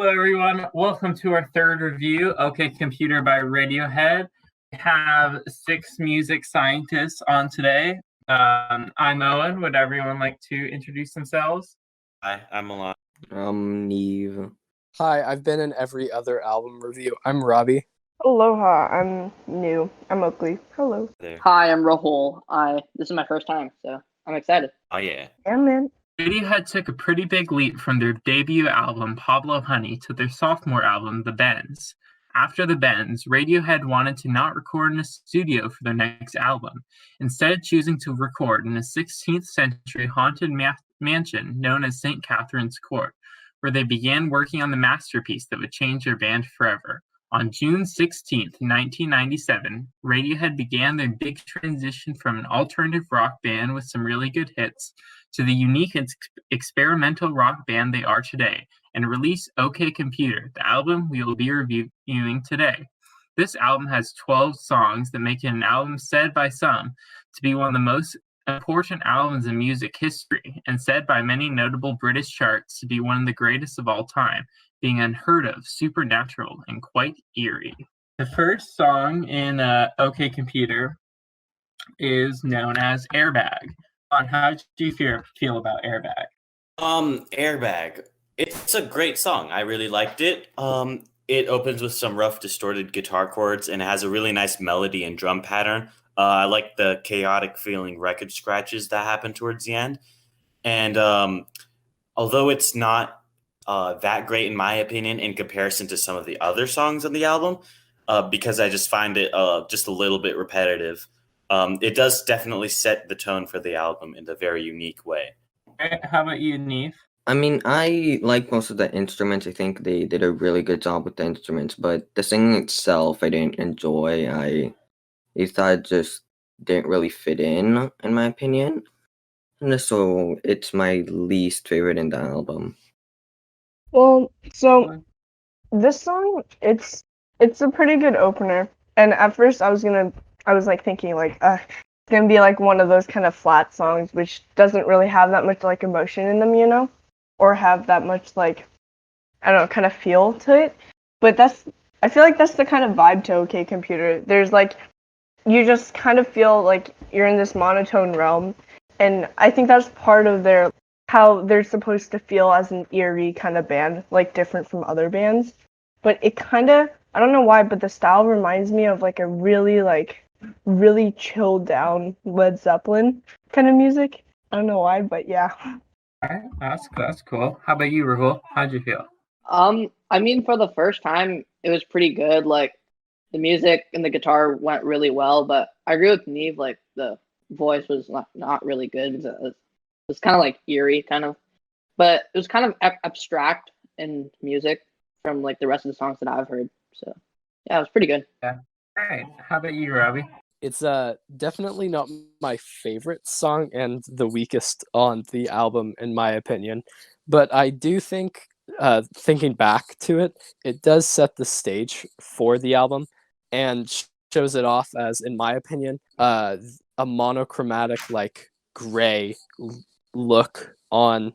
Hello, everyone. Welcome to our third review, OK Computer by Radiohead. We have 6 music scientists on today. I'm Owen. Would everyone like to introduce themselves? Hi, I'm Milan. Neve. Hi, I've been in every other album review. I'm Robbie. Aloha, I'm new. I'm Oakley. Hello. There. Hi, I'm Rahul. This is my first time, so I'm excited. Oh, yeah. Yeah, man. Radiohead took a pretty big leap from their debut album, Pablo Honey, to their sophomore album, The Bends. After The Bends, Radiohead wanted to not record in a studio for their next album, instead choosing to record in a 16th century haunted mansion known as St. Catherine's Court, where they began working on the masterpiece that would change their band forever. On June 16, 1997, Radiohead began their big transition from an alternative rock band with some really good hits to the unique and experimental rock band they are today, and released OK Computer, the album we will be reviewing today. This album has 12 songs that make it an album said by some to be one of the most important albums in music history, and said by many notable British charts to be one of the greatest of all time, being unheard of, supernatural, and quite eerie. The first song in OK Computer is known as Airbag. How did you feel about Airbag? Airbag. It's a great song. I really liked it. It opens with some rough, distorted guitar chords, and it has a really nice melody and drum pattern. I like the chaotic feeling record scratches that happen towards the end. And although it's not that great, in my opinion, in comparison to some of the other songs on the album, because I just find it just a little bit repetitive, it does definitely set the tone for the album in a very unique way. How about you, Neve? I mean, I like most of the instruments. I think they did a really good job with the instruments, but the singing itself I didn't enjoy. I thought it just didn't really fit in my opinion. And so it's my least favorite in the album. Well, so this song, it's a pretty good opener. And at first I was thinking it's gonna be like one of those kind of flat songs which doesn't really have that much like emotion in them, or have that much like, I don't know, kind of feel to it. But I feel like that's the kind of vibe to OK Computer. There's like, you just kind of feel like you're in this monotone realm, and I think that's part of how they're supposed to feel as an eerie kind of band, like different from other bands. But it kind of, I don't know why, but the style reminds me of like a really chilled down Led Zeppelin kind of music. I don't know why, but yeah. All right, that's cool. How about you, Rahul? How'd you feel? I mean, for the first time, it was pretty good. Like, the music and the guitar went really well, but I agree with Neve, like, the voice was not really good. It was kind of like eerie, kind of. But it was kind of abstract in music from, like, the rest of the songs that I've heard. So, yeah, it was pretty good. Yeah. All right. How about you, Robbie? It's definitely not my favorite song and the weakest on the album, in my opinion. But I do think, thinking back to it, it does set the stage for the album and shows it off as, in my opinion, a monochromatic, like, gray look on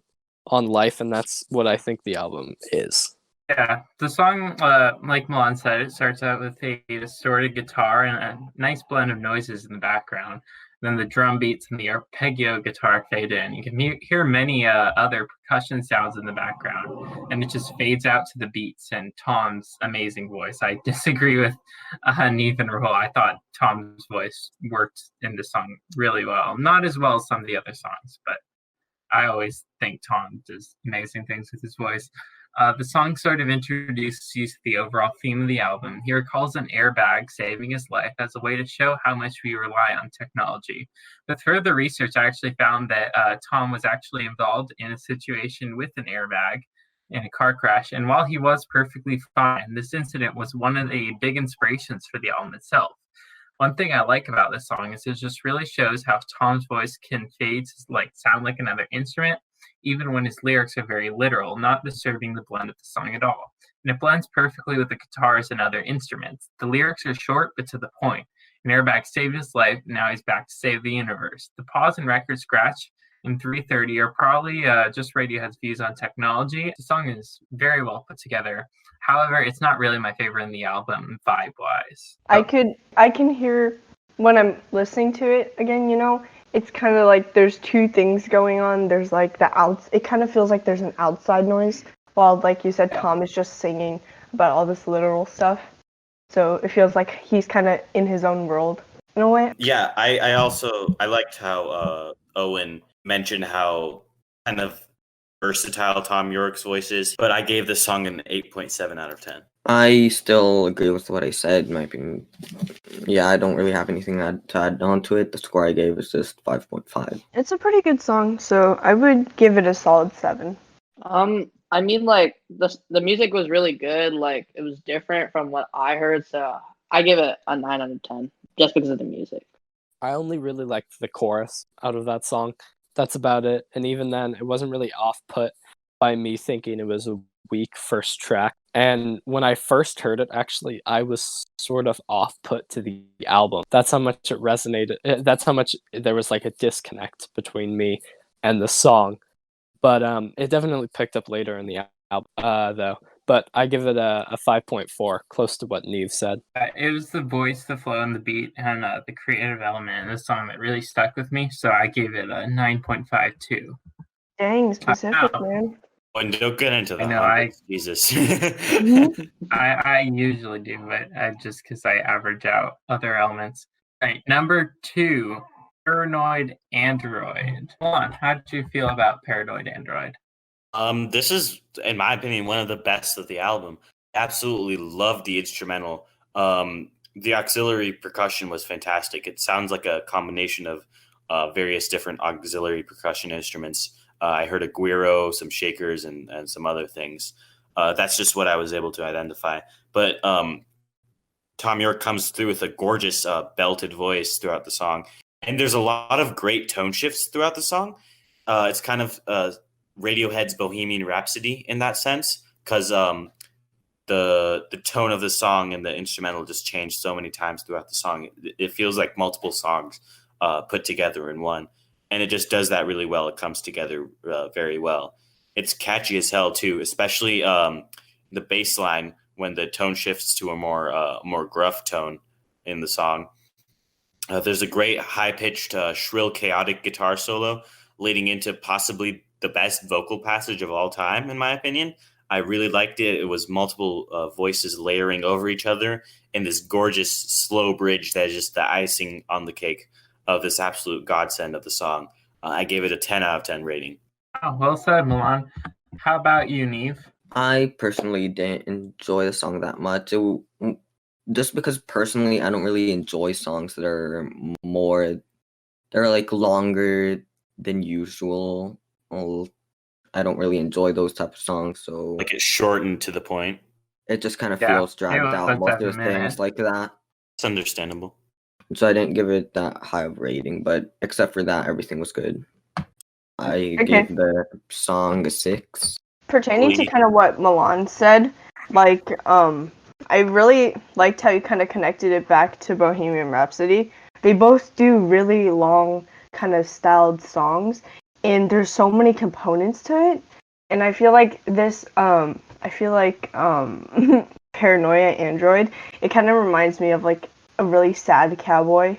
life, and that's what I think the album is. Yeah, the song, like Milan said, it starts out with a distorted guitar and a nice blend of noises in the background. Then the drum beats and the arpeggio guitar fade in. You can hear many other percussion sounds in the background, and it just fades out to the beats and Tom's amazing voice. I disagree with Neve and Rahul. I thought Tom's voice worked in the song really well. Not as well as some of the other songs, but I always think Tom does amazing things with his voice. The song sort of introduces you to the overall theme of the album. He recalls an airbag saving his life as a way to show how much we rely on technology. With further research, I actually found that Tom was actually involved in a situation with an airbag in a car crash, and while he was perfectly fine, this incident was one of the big inspirations for the album itself. One thing I like about this song is it just really shows how Tom's voice can fade to sound like another instrument, even when his lyrics are very literal, not disturbing the blend of the song at all. And it blends perfectly with the guitars and other instruments. The lyrics are short but to the point. An airbag saved his life, and now he's back to save the universe. The pause and record scratch and 3:30 are probably just Radiohead's views on technology. The song is very well put together. However, it's not really my favorite in the album vibe-wise. I can hear when I'm listening to it again, it's kind of like there's two things going on. There's like it kind of feels like there's an outside noise, while like you said, Tom is just singing about all this literal stuff. So it feels like he's kind of in his own world in a way. Yeah, I liked how Owen mentioned how kind of versatile Tom York's voice is, but I gave this song an 8.7 out of 10. I still agree with what I said. In my opinion, yeah, I don't really have anything to add on to it. The score I gave is just 5.5. It's a pretty good song, so I would give it a solid 7. I mean, like the music was really good. Like it was different from what I heard, so I give it a 9 out of 10 just because of the music. I only really liked the chorus out of that song. That's about it. And even then, it wasn't really off-put by me thinking it was a weak first track. And when I first heard it, actually, I was sort of off-put to the album. That's how much it resonated. That's how much there was like a disconnect between me and the song. But it definitely picked up later in the album, though. But I give it a 5.4, close to what Neve said. It was the voice, the flow, and the beat, and the creative element in the song that really stuck with me. So I gave it a 9.52. Dang, specific, man. When don't get into the I know, hundreds, Jesus. I usually do, but just because I average out other elements. All right, number 2, Paranoid Android. Hold on, how did you feel about Paranoid Android? This is, in my opinion, one of the best of the album. Absolutely loved the instrumental. The auxiliary percussion was fantastic. It sounds like a combination of various different auxiliary percussion instruments. I heard a guiro, some shakers, and some other things. That's just what I was able to identify. But Tom York comes through with a gorgeous belted voice throughout the song. And there's a lot of great tone shifts throughout the song. It's kind of Radiohead's Bohemian Rhapsody in that sense, because the tone of the song and the instrumental just changed so many times throughout the song. It feels like multiple songs put together in one, and it just does that really well. It comes together very well. It's catchy as hell too, especially the bass line when the tone shifts to a more gruff tone in the song. There's a great high-pitched, shrill, chaotic guitar solo leading into possibly the best vocal passage of all time, in my opinion. I really liked it. It was multiple voices layering over each other in this gorgeous slow bridge that is just the icing on the cake of this absolute godsend of the song. I gave it a 10 out of 10 rating. Oh, well said, Milan. How about you, Neve? I personally didn't enjoy the song that much. Just because personally, I don't really enjoy songs that are they're like longer than usual. I don't really enjoy those type of songs, so Like it's shortened to the point. it just kind of Yeah, feels dragged it was out. like Most that of the minute. things like that. It's understandable. So I didn't give it that high of a rating, but except for that, everything was good. I Okay. gave the song a 6. Pertaining to Lee. kind of what Milan said, like, I really liked how you kind of connected it back to Bohemian Rhapsody. They both do really long, kind of styled songs, and there's so many components to it. And I feel like Paranoia Android, it kind of reminds me of like a really sad cowboy,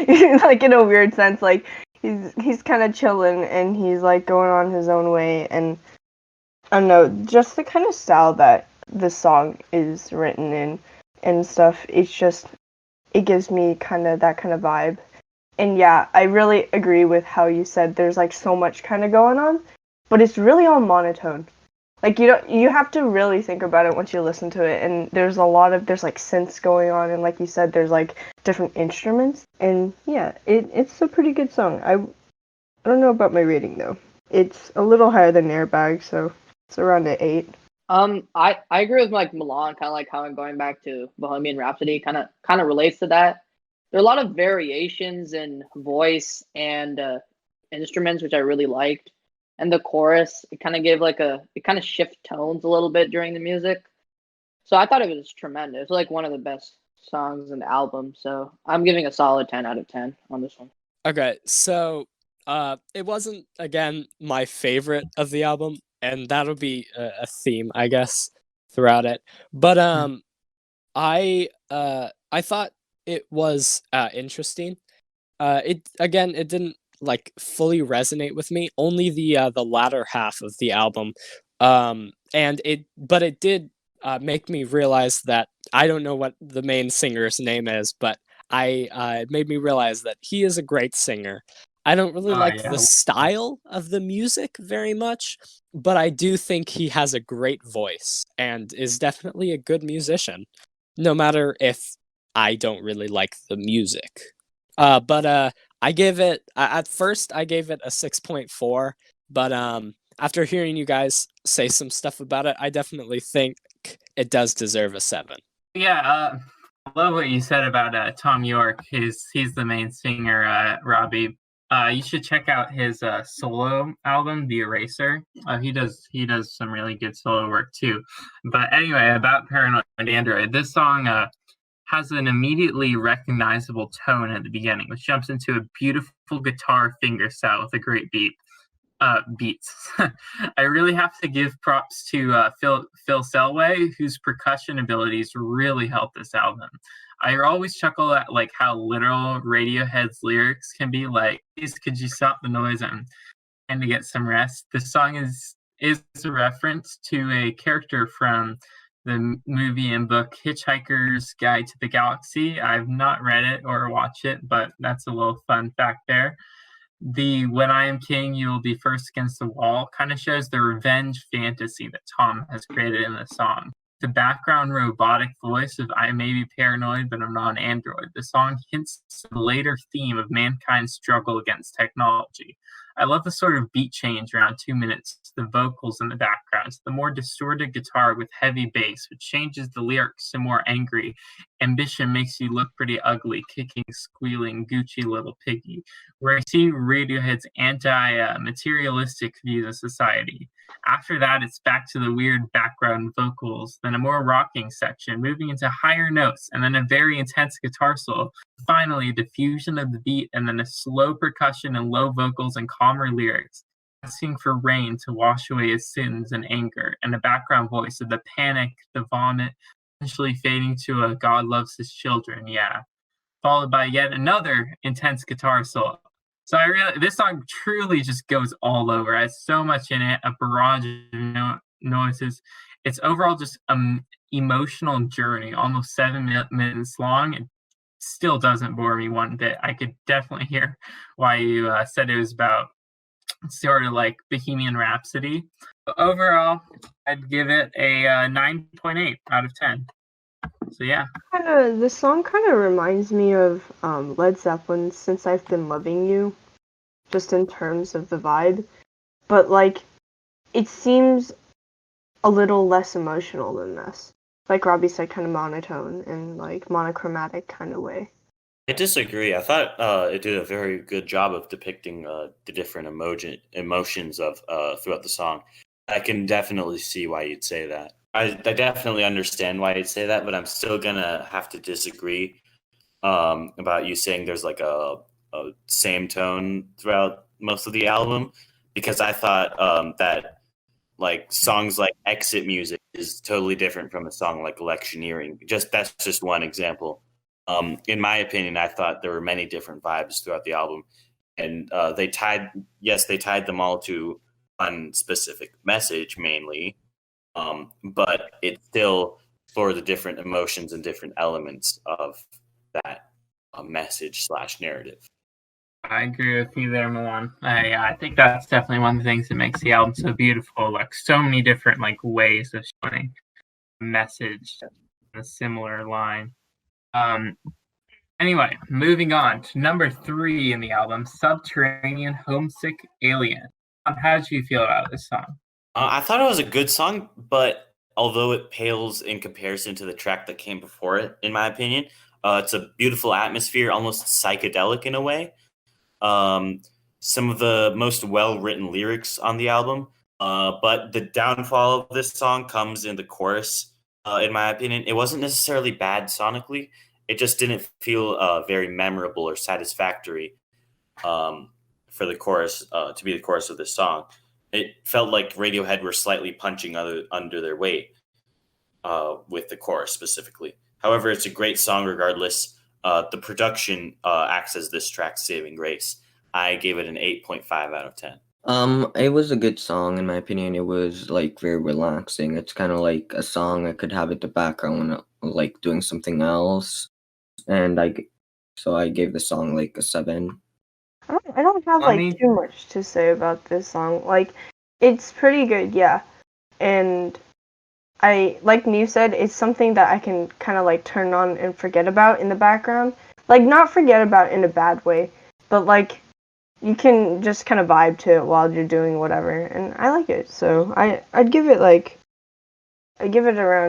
like in a weird sense. Like he's kind of chilling and he's like going on his own way, and I don't know, just the kind of style that the song is written in and stuff. It gives me kind of that kind of vibe. And yeah, I really agree with how you said there's like so much kind of going on, but it's really all monotone. Like you have to really think about it once you listen to it, and there's like synths going on, and like you said, there's like different instruments, and yeah, it's a pretty good song. I don't know about my rating though. It's a little higher than Airbag, so it's around an 8. I agree with like Milan, kind of like how I'm going back to Bohemian Rhapsody, kind of relates to that. There are a lot of variations in voice and instruments, which I really liked. And the chorus, it kind of gave it kind of shift tones a little bit during the music. So I thought it was tremendous. Like one of the best songs in the album. So I'm giving a solid 10 out of 10 on this one. Okay, so It wasn't, again, my favorite of the album, and that'll be a theme, I guess, throughout it. But I thought it was interesting. It didn't like fully resonate with me. Only the latter half of the album, but it did make me realize that I don't know what the main singer's name is, but it made me realize that he is a great singer. I don't really like the style of the music very much, but I do think he has a great voice and is definitely a good musician, no matter if I don't really like the music. But I gave it at first I gave it a 6.4, but after hearing you guys say some stuff about it, I definitely think it does deserve a 7. Yeah, I love what you said about Tom York. He's the main singer, Robbie. You should check out his solo album, The Eraser. He does some really good solo work too. But anyway, about Paranoid Android, this song has an immediately recognizable tone at the beginning, which jumps into a beautiful guitar fingerstyle with a great beats. I really have to give props to Phil Selway, whose percussion abilities really help this album. I always chuckle at like how literal Radiohead's lyrics can be. Like, please, could you stop the noise? I'm trying to get some rest. This song is a reference to a character from the movie and book Hitchhiker's Guide to the Galaxy. I've not read it or watched it, but that's a little fun fact there. The "When I Am King, You Will Be First Against the Wall" kind of shows the revenge fantasy that Tom has created in the song. The background robotic voice of "I may be paranoid, but I'm not an android." The song hints at the later theme of mankind's struggle against technology. I love the sort of beat change around 2 minutes, the vocals in the background, the more distorted guitar with heavy bass, which changes the lyrics to more angry. Ambition makes you look pretty ugly, kicking, squealing, Gucci little piggy. Where I see Radiohead's anti-materialistic views of society. After that, it's back to the weird background vocals, then a more rocking section, moving into higher notes, and then a very intense guitar solo. Finally, a diffusion of the beat, and then a slow percussion and low vocals and calmer lyrics, asking for rain to wash away his sins and anger, and a background voice of the panic, the vomit, eventually fading to a "God loves his children," yeah, followed by yet another intense guitar solo. So this song truly just goes all over. It has so much in it, a barrage of noises. It's overall just an emotional journey, almost 7 minutes long. It still doesn't bore me one bit. I could definitely hear why you said it was about sort of like Bohemian Rhapsody. But overall, I'd give it a 9.8 out of 10. So yeah. This song kind of reminds me of Led Zeppelin's "Since I've Been Loving You," just in terms of the vibe. But like, it seems a little less emotional than this. Like Robbie said, kind of monotone and like monochromatic kind of way. I disagree. I thought it did a very good job of depicting the different emotions of throughout the song. I can definitely see why you'd say that. I definitely understand why you'd say that, but I'm still gonna have to disagree about you saying there's like a same tone throughout most of the album, because I thought that like songs like Exit Music is totally different from a song like Electioneering. That's just one example. In my opinion, I thought there were many different vibes throughout the album, and they tied them all to one specific message mainly, but it still explored the different emotions and different elements of that message / narrative. I agree with you there, Milan. I think that's definitely one of the things that makes the album so beautiful. Like so many different like ways of showing a message in a similar line. Anyway, moving on to number 3 in the album, Subterranean, Homesick, Alien. How did you feel about this song? I thought it was a good song, but although it pales in comparison to the track that came before it, in my opinion, it's a beautiful atmosphere, almost psychedelic in a way. Some of the most well-written lyrics on the album, but the downfall of this song comes in the chorus, in my opinion. It wasn't necessarily bad sonically. It just didn't feel very memorable or satisfactory for the chorus to be the chorus of this song. It felt like Radiohead were slightly punching under their weight with the chorus specifically. However, it's a great song regardless. The production acts as this track's saving grace. I gave it an 8.5 out of 10. It was a good song in my opinion. It was like very relaxing. It's kind of like a song I could have in the background when like doing something else, and so I gave the song like a 7. I don't have like too much to say about this song. Like, it's pretty good, yeah. And like Neve said, it's something that I can kind of like turn on and forget about in the background. Like, not forget about in a bad way, but like you can just kind of vibe to it while you're doing whatever. And I like it, so I'd give it around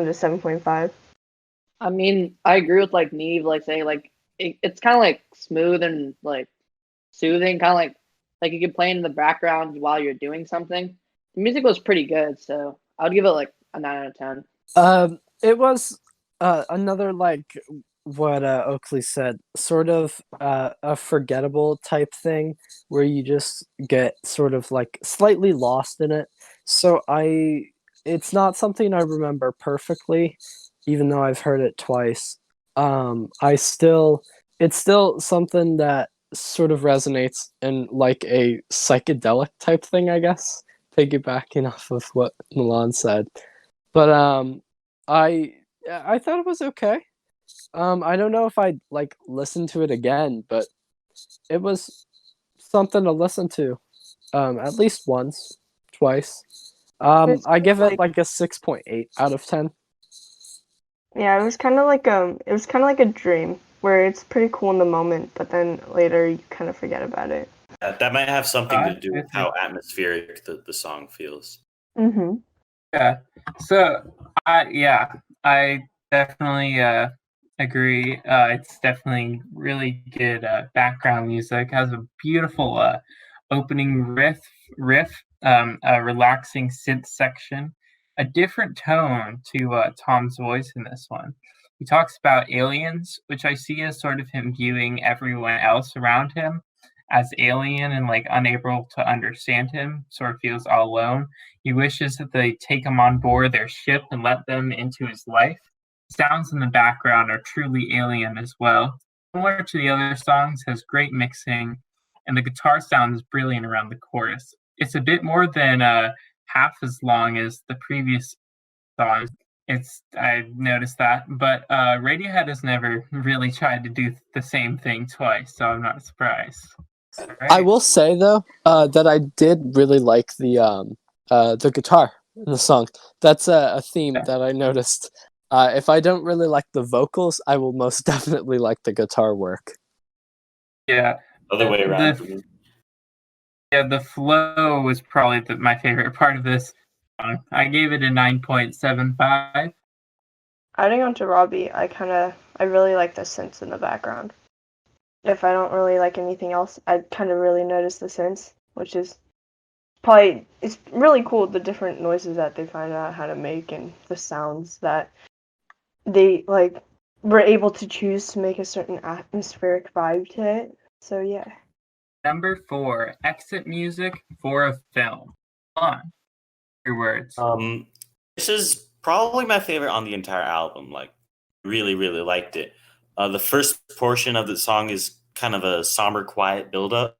a 7.5. I mean, I agree with like Neve, like saying like it's kind of like smooth and like soothing, kind of like you can play in the background while you're doing something. The music was pretty good, so I would give it like a 9 out of 10. It was another like what Oakley said, sort of a forgettable type thing where you just get sort of like slightly lost in it. So it's not something I remember perfectly, even though I've heard it twice. It's still something that sort of resonates in like a psychedelic type thing, I guess, piggybacking off of what Milan said. But I thought it was okay. I don't know if I'd like listen to it again, but it was something to listen to at least once, twice. I give it like a 6.8 out of 10. Yeah, it was kind of like a dream where it's pretty cool in the moment, but then later you kind of forget about it. That might have something to do with how atmospheric the song feels. Mm-hmm. Yeah. So, I definitely agree. It's definitely really good background music. It has a beautiful opening riff, a relaxing synth section, a different tone to Tom's voice in this one. He talks about aliens, which I see as sort of him viewing everyone else around him as alien and like unable to understand him, sort of feels all alone. He wishes that they take him on board their ship and let them into his life. Sounds in the background are truly alien as well. Similar to the other songs, has great mixing, and the guitar sound is brilliant around the chorus. It's a bit more than half as long as the previous songs. I noticed that, but Radiohead has never really tried to do the same thing twice, so I'm not surprised. Right. I will say though that I did really like the guitar in the song. That's a theme that I noticed. If I don't really like the vocals, I will most definitely like the guitar work. Yeah. Other way around. The flow was probably my favorite part of this song. I gave it a 9.75. Adding on to Robbie, I really like the synths in the background. If I don't really like anything else, I kind of really notice the synths, which is it's really cool, the different noises that they find out how to make and the sounds that they like were able to choose to make a certain atmospheric vibe to it. So yeah. Number 4, exit music for a film. On your words. This is probably my favorite on the entire album. Like, really, really liked it. The first portion of the song is kind of a somber, quiet build-up,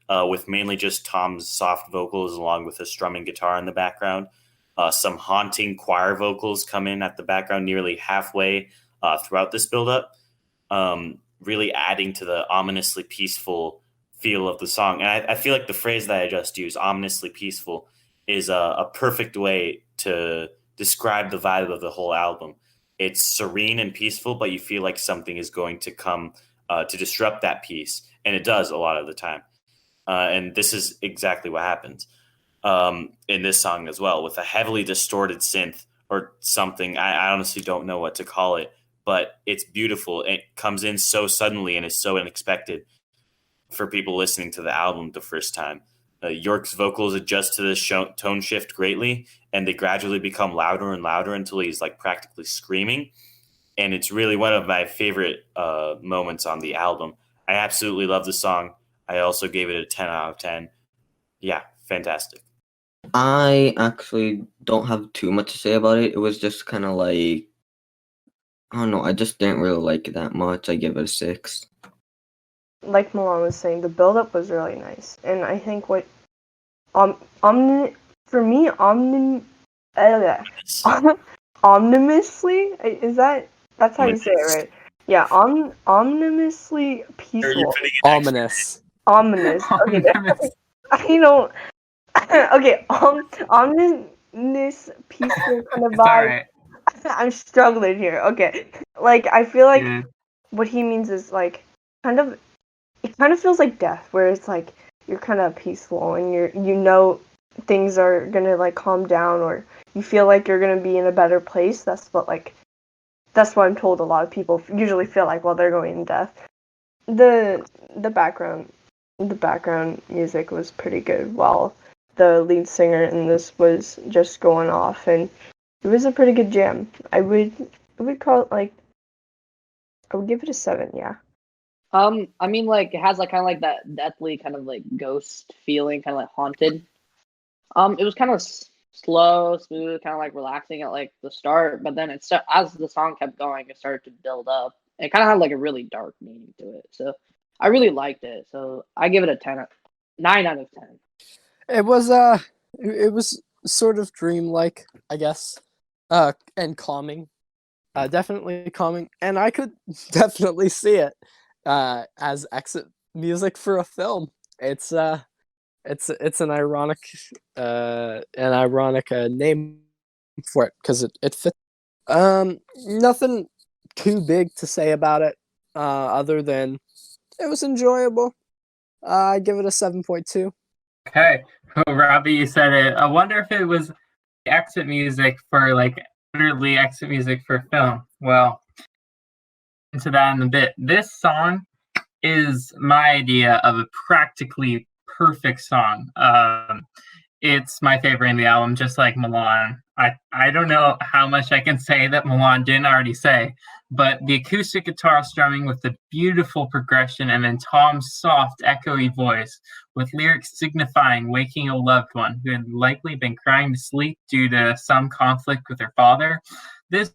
with mainly just Tom's soft vocals along with a strumming guitar in the background. Some haunting choir vocals come in at the background nearly halfway throughout this build-up, really adding to the ominously peaceful feel of the song. And I feel like the phrase that I just used, ominously peaceful, is a perfect way to describe the vibe of the whole album. It's serene and peaceful, but you feel like something is going to come to disrupt that peace. And it does a lot of the time. And this is exactly what happens in this song as well, with a heavily distorted synth or something. I honestly don't know what to call it, but it's beautiful. It comes in so suddenly and is so unexpected for people listening to the album the first time. York's vocals adjust to this tone shift greatly, and they gradually become louder and louder until he's like practically screaming. And it's really one of my favorite moments on the album. I absolutely love the song. I also gave it a 10 out of 10. Yeah, fantastic. I actually don't have too much to say about it. It was just kind of like, I don't know, I just didn't really like it that much. I give it a 6. Like Milan was saying, the build-up was really nice, and I think what for me, omnimously, that's how you say it, right? Yeah, omnimously peaceful. Ominous. Ominous. Okay, you know, okay, ominous peaceful kind of It's all vibe. right. I'm struggling here. Okay, like I feel like Yeah. what he means is like it kind of feels like death, where it's like you're kind of peaceful and you know things are gonna like calm down, or you feel like you're gonna be in a better place. That's what I'm told a lot of people usually feel like while they're going in death. The background music was pretty good, while the lead singer in this was just going off, and it was a pretty good jam. I would call it like, I would give it a 7. Yeah. I mean, like it has like kind of like that deathly kind of like ghost feeling, kind of like haunted. It was kind of slow, smooth, kind of like relaxing at like the start, but then as the song kept going, it started to build up. It kind of had like a really dark meaning to it, so I really liked it. So I give it a 9 out of 10. It was sort of dreamlike, I guess, and calming. Definitely calming, and I could definitely see it as exit music for a film. It's an ironic name for it because it fits. Nothing too big to say about it, other than it was enjoyable. I give it a 7.2. Okay. Oh, Robbie, you said it. I wonder if it was exit music for like literally exit music for film. Well, into that in a bit. This song is my idea of a practically perfect song. It's my favorite in the album, just like Milan. I don't know how much I can say that Milan didn't already say, but the acoustic guitar strumming with the beautiful progression, and then Tom's soft, echoey voice with lyrics signifying waking a loved one who had likely been crying to sleep due to some conflict with her father. This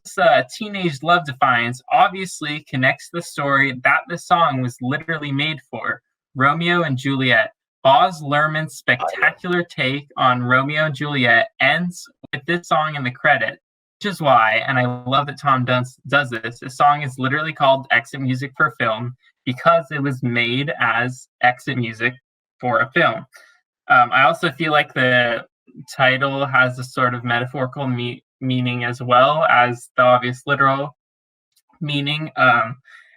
teenage love defiance obviously connects the story that the song was literally made for, Romeo and Juliet. Baz Luhrmann's spectacular take on Romeo and Juliet ends with this song in the credit, which is why, and I love that Tom does this, the song is literally called Exit Music for Film because it was made as exit music for a film. I also feel like the title has a sort of metaphorical meaning as well as the obvious literal meaning,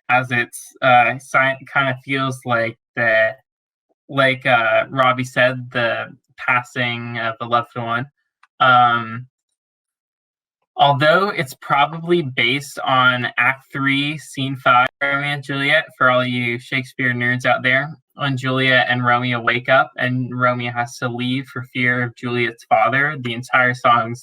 as it's kind of feels like Robbie said, the passing of a loved one. Although it's probably based on Act 3, Scene 5, Romeo and Juliet, for all you Shakespeare nerds out there, when Juliet and Romeo wake up and Romeo has to leave for fear of Juliet's father, the entire song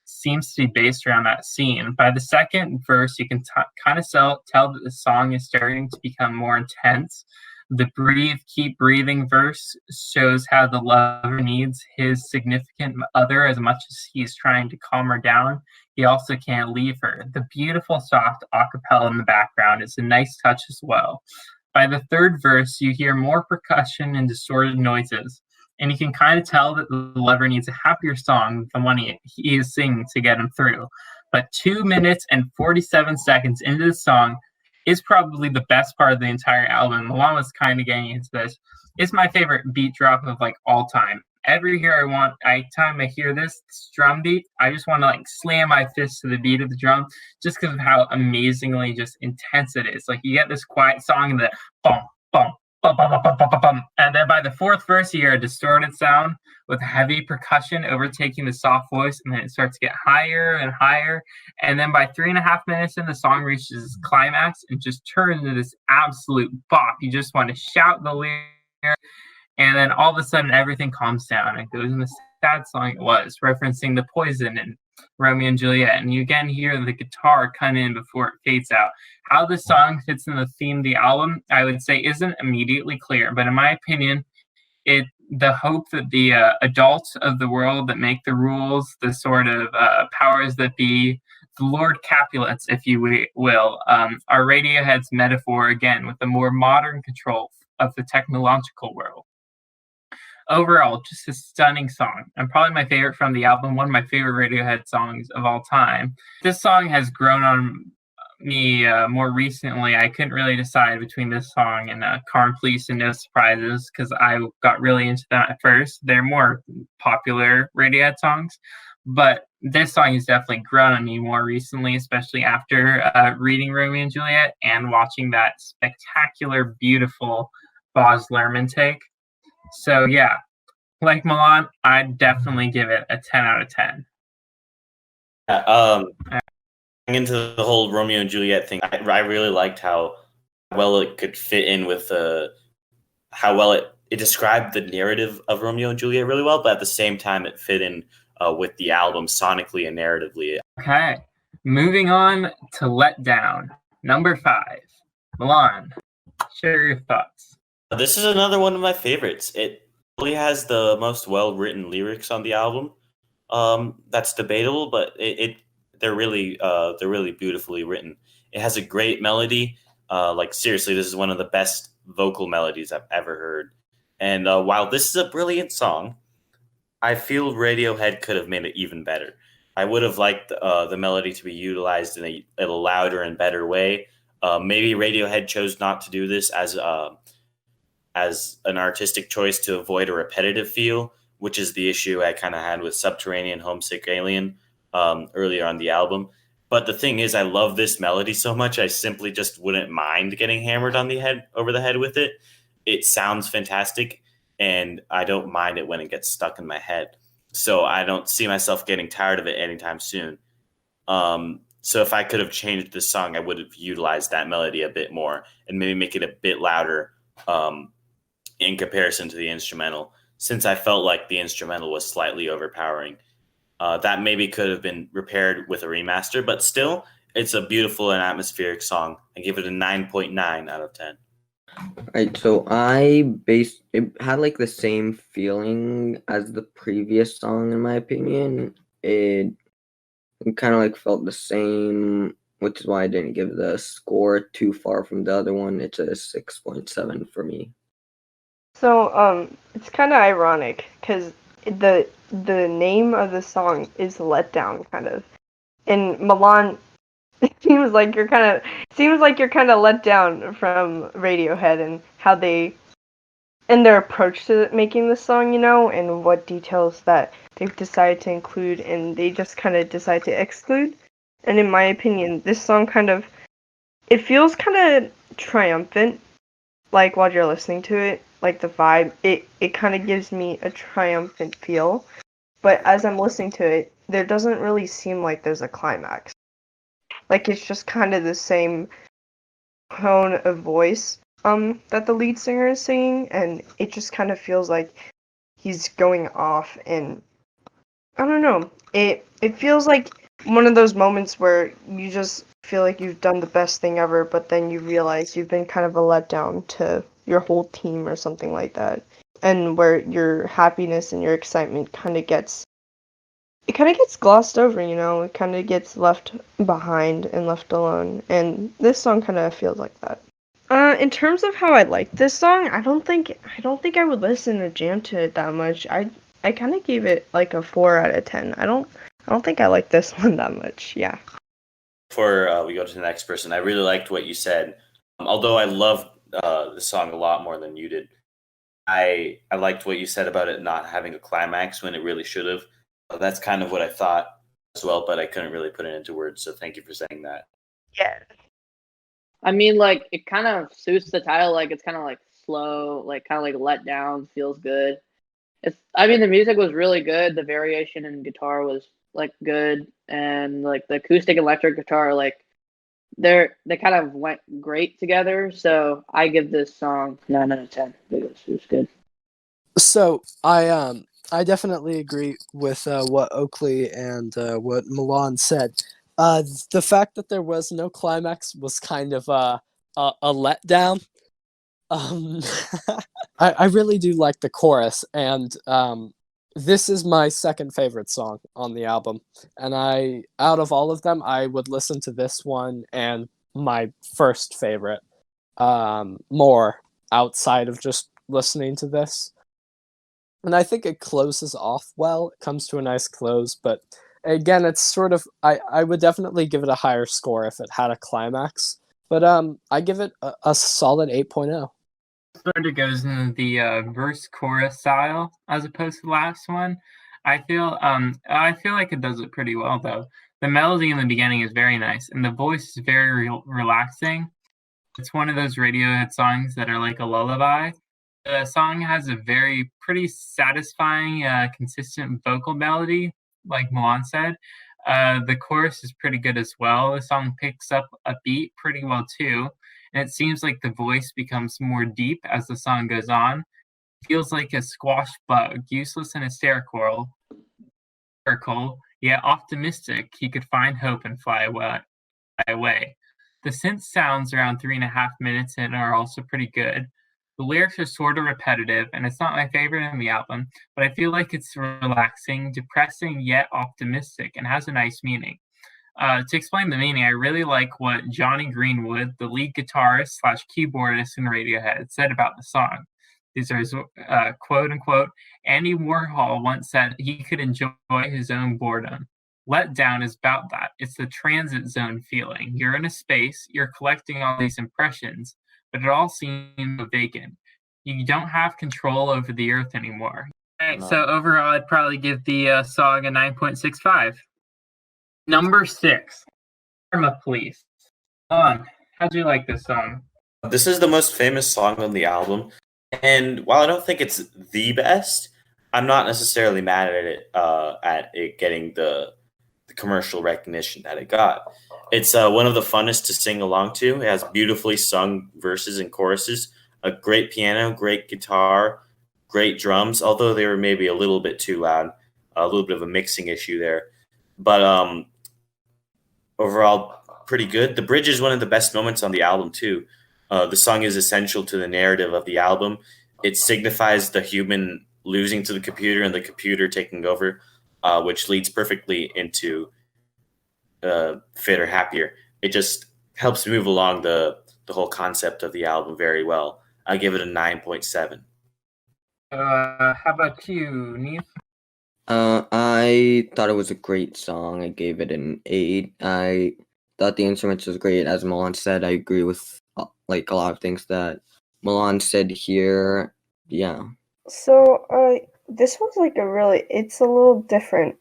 seems to be based around that scene. By the second verse, you can kind of tell that the song is starting to become more intense. The breathe, keep breathing verse shows how the lover needs his significant other as much as he's trying to calm her down. He also can't leave her. The beautiful soft a cappella in the background is a nice touch as well. By the third verse, you hear more percussion and distorted noises, and you can kind of tell that the lover needs a happier song than one he is singing to get him through. But 2 minutes and 47 seconds into the song is probably the best part of the entire album. Milan was kind of getting into this. It's my favorite beat drop of like all time. Every time I hear this drum beat, I just want to like slam my fist to the beat of the drum, just because of how amazingly just intense it is. Like you get this quiet song and the bum bum bum bum bum bum bum bum, and then by the fourth verse, you hear a distorted sound with heavy percussion overtaking the soft voice, and then it starts to get higher and higher. And then by 3.5 minutes in, the song reaches its climax and just turns into this absolute bop. You just want to shout the lyrics. And then all of a sudden, everything calms down and goes in the sad song it was, referencing the poison and Romeo and Juliet, and you again hear the guitar come in before it fades out. How the song fits in the theme of the album, I would say, isn't immediately clear, but in my opinion, the hope that the adults of the world that make the rules, the sort of powers that be, the Lord Capulets, if you will, are Radiohead's metaphor again with the more modern control of the technological world. Overall, just a stunning song, and probably my favorite from the album, one of my favorite Radiohead songs of all time. This song has grown on me more recently. I couldn't really decide between this song and Calm Police and No Surprises because I got really into them at first. They're more popular Radiohead songs, but this song has definitely grown on me more recently, especially after reading Romeo and Juliet and watching that spectacular, beautiful Baz Luhrmann take. So yeah, like Milan, I'd definitely give it a 10 out of 10. Yeah, into the whole Romeo and Juliet thing, I really liked how well it could fit in with how well it described the narrative of Romeo and Juliet really well, but at the same time it fit in with the album sonically and narratively. Okay, moving on to Let Down, number 5. Milan, share your thoughts. This is another one of my favorites. It really has the most well-written lyrics on the album. That's debatable, but they're really beautifully written. It has a great melody. Like seriously, this is one of the best vocal melodies I've ever heard. And while this is a brilliant song, I feel Radiohead could have made it even better. I would have liked the melody to be utilized in a louder and better way. Maybe Radiohead chose not to do this as an artistic choice to avoid a repetitive feel, which is the issue I kind of had with Subterranean, Homesick, Alien earlier on the album. But the thing is, I love this melody so much, I simply just wouldn't mind getting hammered over the head with it. It sounds fantastic, and I don't mind it when it gets stuck in my head. So I don't see myself getting tired of it anytime soon. So if I could have changed this song, I would have utilized that melody a bit more and maybe make it a bit louder in comparison to the instrumental, since I felt like the instrumental was slightly overpowering. That maybe could have been repaired with a remaster, but still, it's a beautiful and atmospheric song. I give it a 9.9 out of 10. Right, so it had like the same feeling as the previous song in my opinion. It kind of like felt the same, which is why I didn't give the score too far from the other one. It's a 6.7 for me. So it's kind of ironic because the name of the song is Let Down, kind of. And Milan, seems like you're kind of let down from Radiohead and how they and their approach to making the song, and what details that they've decided to include and they just kind of decide to exclude. And in my opinion, this song it feels kind of triumphant, like while you're listening to it, like the vibe, it kind of gives me a triumphant feel. But as I'm listening to it, there doesn't really seem like there's a climax. Like it's just kind of the same tone of voice that the lead singer is singing, and it just kind of feels like he's going off, and I don't know. It feels like one of those moments where you just feel like you've done the best thing ever, but then you realize you've been kind of a letdown to your whole team or something like that, and where your happiness and your excitement kind of gets glossed over, it kind of gets left behind and left alone, and this song kind of feels like that. In terms of how I like this song, I don't think I would listen to jam to it that much. I kind of gave it like a 4 out of 10. I don't think I like this one that much. Yeah. Before we go to the next person, I really liked what you said. Although I loved the song a lot more than you did, I liked what you said about it not having a climax when it really should have. That's kind of what I thought as well, but I couldn't really put it into words, so thank you for saying that. Yeah. I mean, like, it kind of suits the title. Like, it's kind of like slow, like kind of like let down, feels good. I mean, the music was really good. The variation in guitar was like good, and like the acoustic and electric guitar, like they kind of went great together. So I give this song 9 out of 10. It was good. So I I definitely agree with what Oakley and what Milan said. The fact that there was no climax was kind of a letdown. Um, I really do like the chorus, and this is my second favorite song on the album. And out of all of them, I would listen to this one and my first favorite more outside of just listening to this. And I think it closes off well. It comes to a nice close, but again, it's sort of I would definitely give it a higher score if it had a climax. But I give it a solid 8.0. Sort of goes into the verse chorus style as opposed to the last one. I feel like it does it pretty well though. The melody in the beginning is very nice, and the voice is very relaxing. It's one of those Radiohead songs that are like a lullaby. The song has a very pretty satisfying, consistent vocal melody, like Milan said. The chorus is pretty good as well. The song picks up a beat pretty well too, and it seems like the voice becomes more deep as the song goes on. It feels like a squashed bug, useless and hysterical, yet optimistic. He could find hope and fly away. The synth sounds around 3.5 minutes in are also pretty good. The lyrics are sort of repetitive, and it's not my favorite in the album, but I feel like it's relaxing, depressing, yet optimistic, and has a nice meaning. To explain the meaning, I really like what Johnny Greenwood, the lead guitarist / keyboardist in Radiohead, said about the song. These are his quote unquote, Andy Warhol once said he could enjoy his own boredom. Let down is about that. It's the transit zone feeling. You're in a space, you're collecting all these impressions, but it all seems vacant. You don't have control over the earth anymore. All right, so overall, I'd probably give the song a 9.65. Number 6, Karma Police. How'd you like this song? This is the most famous song on the album, and while I don't think it's the best, I'm not necessarily mad at it getting the commercial recognition that it got. It's one of the funnest to sing along to. It has beautifully sung verses and choruses, a great piano, great guitar, great drums, although they were maybe a little bit too loud, a little bit of a mixing issue there. But overall, pretty good. The bridge is one of the best moments on the album, too. The song is essential to the narrative of the album. It signifies the human losing to the computer and the computer taking over, which leads perfectly into Fit or Happier. It just helps move along the whole concept of the album very well. I give it a 9.7. How about you, Neve? I thought it was a great song. I gave it an 8. I thought the instruments was great. As Milan said, I agree with like a lot of things that Milan said here. Yeah. So, this one's like it's a little different.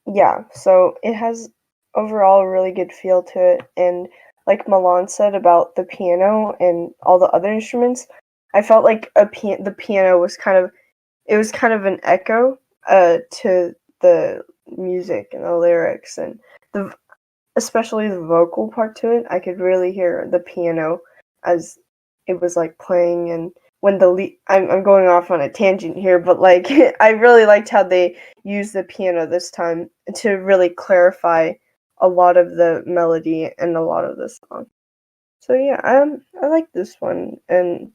Yeah, so it has overall a really good feel to it, and like Milan said about the piano and all the other instruments, I felt like the piano was kind of an echo to the music and the lyrics, and especially the vocal part to it. I could really hear the piano as it was like playing, and when I'm going off on a tangent here, but like I really liked how they used the piano this time to really clarify a lot of the melody and a lot of the song. So yeah, I like this one, and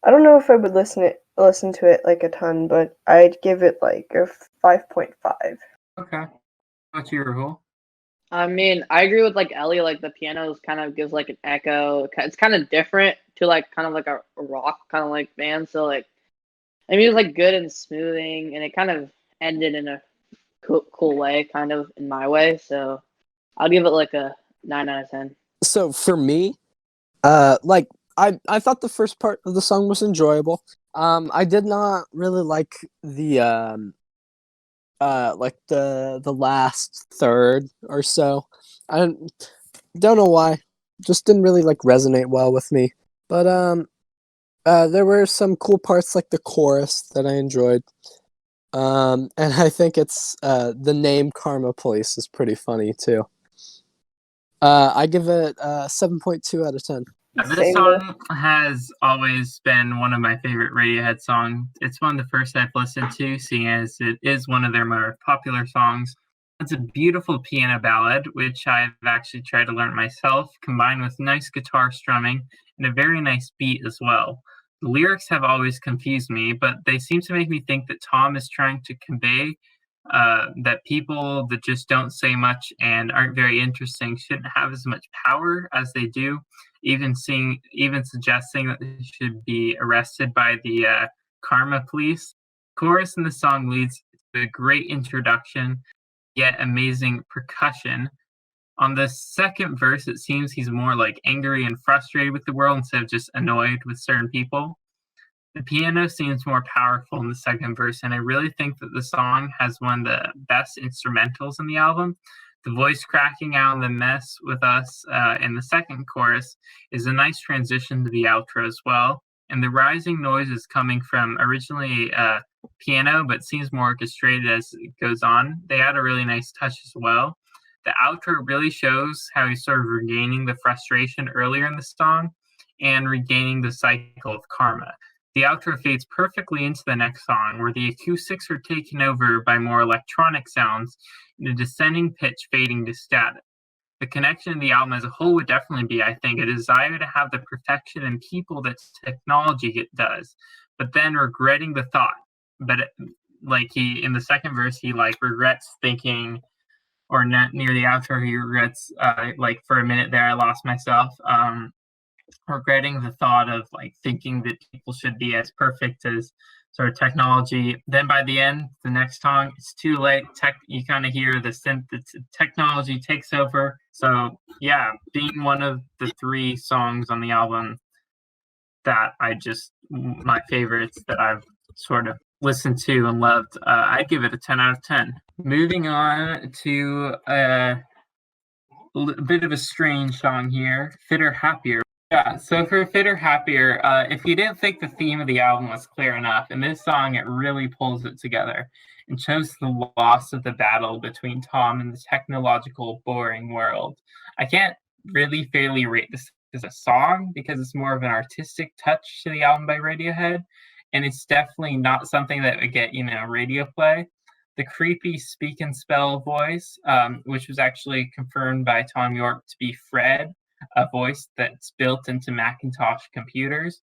I don't know if I would listen to it like a ton, but I'd give it like a 5.5. Okay. What's your Rahul? I mean, I agree with like Ellie. Like the piano kind of gives like an echo. It's kind of different to like kind of like a rock kind of like band. So like, I mean, it was like good and smoothing, and it kind of ended in a cool way, kind of in my way. So I'll give it like a 9 out of 10. So for me, like I thought the first part of the song was enjoyable. I did not really like the like the last third or so. I don't know why. Just didn't really like resonate well with me. But there were some cool parts like the chorus that I enjoyed. And I think it's the name Karma Police is pretty funny too. I give it 7.2 out of 10. This Same song has always been one of my favorite Radiohead songs. It's one of the first I've listened to, seeing as it is one of their more popular songs. It's a beautiful piano ballad, which I've actually tried to learn myself, combined with nice guitar strumming and a very nice beat as well. The lyrics have always confused me, but they seem to make me think that Tom is trying to convey that people that just don't say much and aren't very interesting shouldn't have as much power as they do, even suggesting that they should be arrested by the karma police. Chorus in the song leads to a great introduction, yet amazing percussion. On the second verse, it seems he's more like angry and frustrated with the world instead of just annoyed with certain people. The piano seems more powerful in the second verse, and I really think that the song has one of the best instrumentals in the album. The voice cracking out in the mess with us in the second chorus is a nice transition to the outro as well. And the rising noise is coming from originally piano, but seems more orchestrated as it goes on. They add a really nice touch as well. The outro really shows how he's sort of regaining the frustration earlier in the song and regaining the cycle of karma. The outro fades perfectly into the next song, where the acoustics are taken over by more electronic sounds in a descending pitch fading to static. The connection of the album as a whole would definitely be, I think, a desire to have the perfection in people that technology does, but then regretting the thought. But he in the second verse, he regrets thinking, or near the outro, he regrets for a minute there, I lost myself. Regretting the thought of thinking that people should be as perfect as sort of technology. Then by the end, the next song, it's too late. You kind of hear the synth, the technology takes over. So yeah, being one of the 3 songs on the album that my favorites that I've sort of listened to and loved, I'd give it a 10 out of 10. Moving on to a bit of a strange song here, Fitter Happier. Yeah, so for Fitter Happier, if you didn't think the theme of the album was clear enough, in this song it really pulls it together and shows the loss of the battle between Tom and the technological, boring world. I can't really fairly rate this as a song because it's more of an artistic touch to the album by Radiohead, and it's definitely not something that would get, radio play. The creepy speak and spell voice, which was actually confirmed by Tom York to be Fred, a voice that's built into Macintosh computers,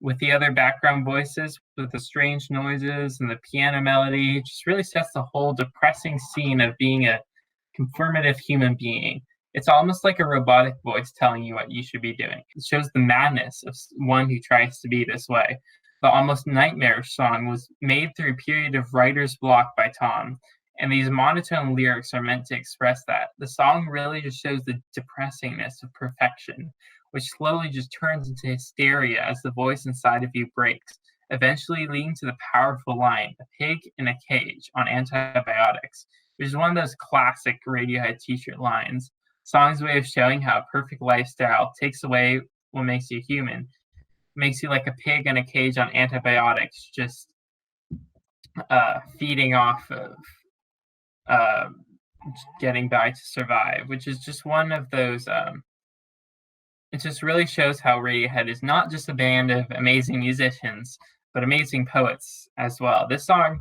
with the other background voices, with the strange noises and the piano melody. It just really sets the whole depressing scene of being a confirmative human being. It's almost like a robotic voice telling you what you should be doing. It shows the madness of one who tries to be this way. The almost nightmarish song was made through a period of writer's block by Tom, and these monotone lyrics are meant to express that. The song really just shows the depressingness of perfection, which slowly just turns into hysteria as the voice inside of you breaks, eventually leading to the powerful line, "A pig in a cage" on Antibiotics, which is one of those classic Radiohead t-shirt lines. Song's way of showing how a perfect lifestyle takes away what makes you human, makes you like a pig in a cage on antibiotics, just feeding off of getting by to survive, which is just one of those. It just really shows how Radiohead is not just a band of amazing musicians, but amazing poets as well. This song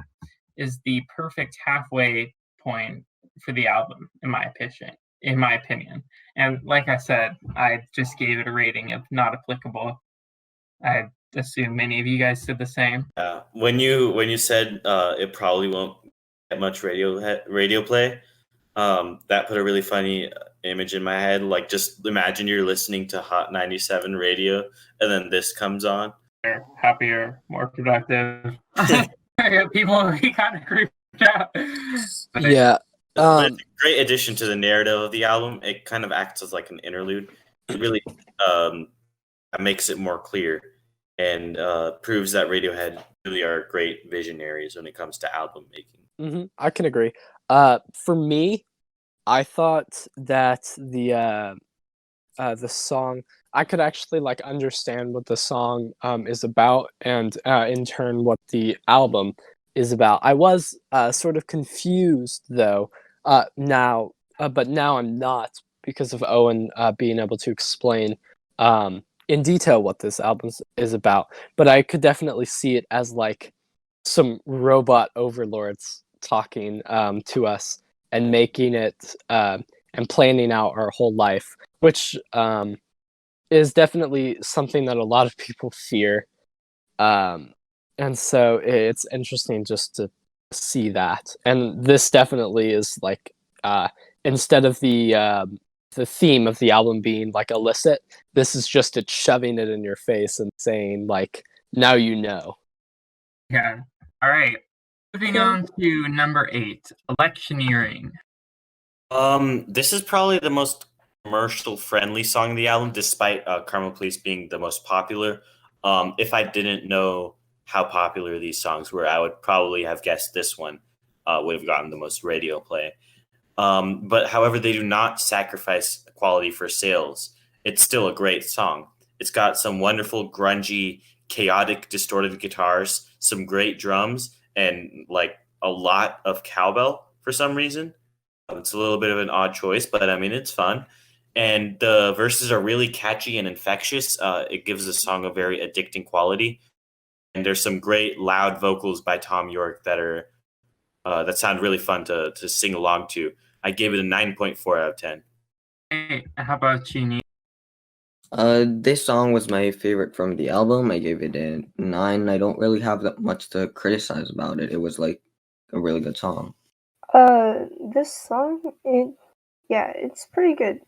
is the perfect halfway point for the album, in my opinion. And like I said, I just gave it a rating of not applicable. I assume many of you guys did the same. Yeah. When you said it probably won't get much radio play, that put a really funny image in my head. Just imagine you're listening to Hot 97 radio, and then this comes on. Happier, more productive. People will be kind of creeped out. Yeah. But it's a great addition to the narrative of the album. It kind of acts as like an interlude. It really makes it more clear and proves that Radiohead really are great visionaries when it comes to album making. Mm-hmm. I can agree. For me, I thought that the song, I could actually understand what the song is about, and in turn what the album is about. I was sort of confused though now, but now I'm not, because of Owen being able to explain in detail what this album is about, but I could definitely see it as like some robot overlords talking to us and making it and planning out our whole life, which is definitely something that a lot of people fear. And so it's interesting just to see that. And this definitely is like instead of the theme of the album being like illicit, this is just it shoving it in your face and saying like, now you know. Yeah. All right. Moving on to number 8, Electioneering. This is probably the most commercial friendly song in the album, despite Karma Police being the most popular. If I didn't know how popular these songs were, I would probably have guessed this one would have gotten the most radio play. But however, they do not sacrifice quality for sales. It's still a great song. It's got some wonderful, grungy, chaotic, distorted guitars, some great drums, and like a lot of cowbell for some reason. It's a little bit of an odd choice, but I mean, it's fun. And the verses are really catchy and infectious. It gives the song a very addicting quality. And there's some great loud vocals by Tom York that sound really fun to sing along to. I gave it a 9.4 out of 10. Hey, how about you, Neil? This song was my favorite from the album. I gave it a 9. I don't really have that much to criticize about it. It was like a really good song. This song, it's pretty good.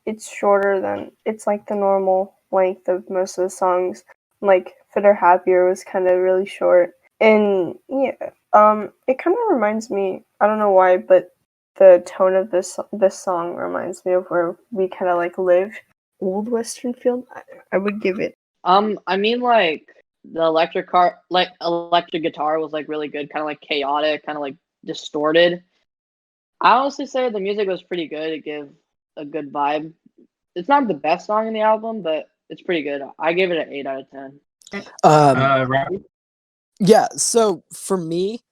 It's shorter than it's like the normal length of most of the songs. Like Fitter Happier was kind of really short, and it kind of reminds me. I don't know why, but the tone of this song reminds me of where we kind of like live. Old Western Field. I would give it. I mean, like the electric guitar was like really good, kind of like chaotic, kind of like distorted. I honestly say the music was pretty good. It gave a good vibe. It's not the best song in the album, but it's pretty good. I gave it an 8 out of 10. Robbie? Yeah, so for me,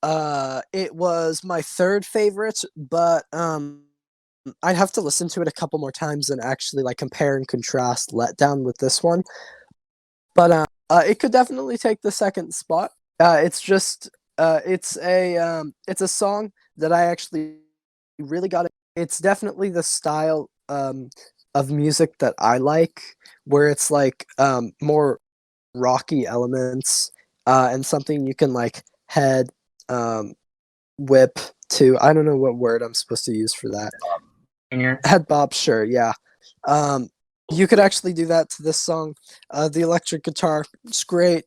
it was my third favorite, but I'd have to listen to it a couple more times and actually like compare and contrast Letdown with this one. But it could definitely take the second spot. It's just it's a song that I actually really got. It's definitely the style of music that I like, where it's like more rocky elements and something you can like head whip to. I don't know what word I'm supposed to use for that. Head bob, sure, yeah. You could actually do that to this song. The electric guitar, it's great.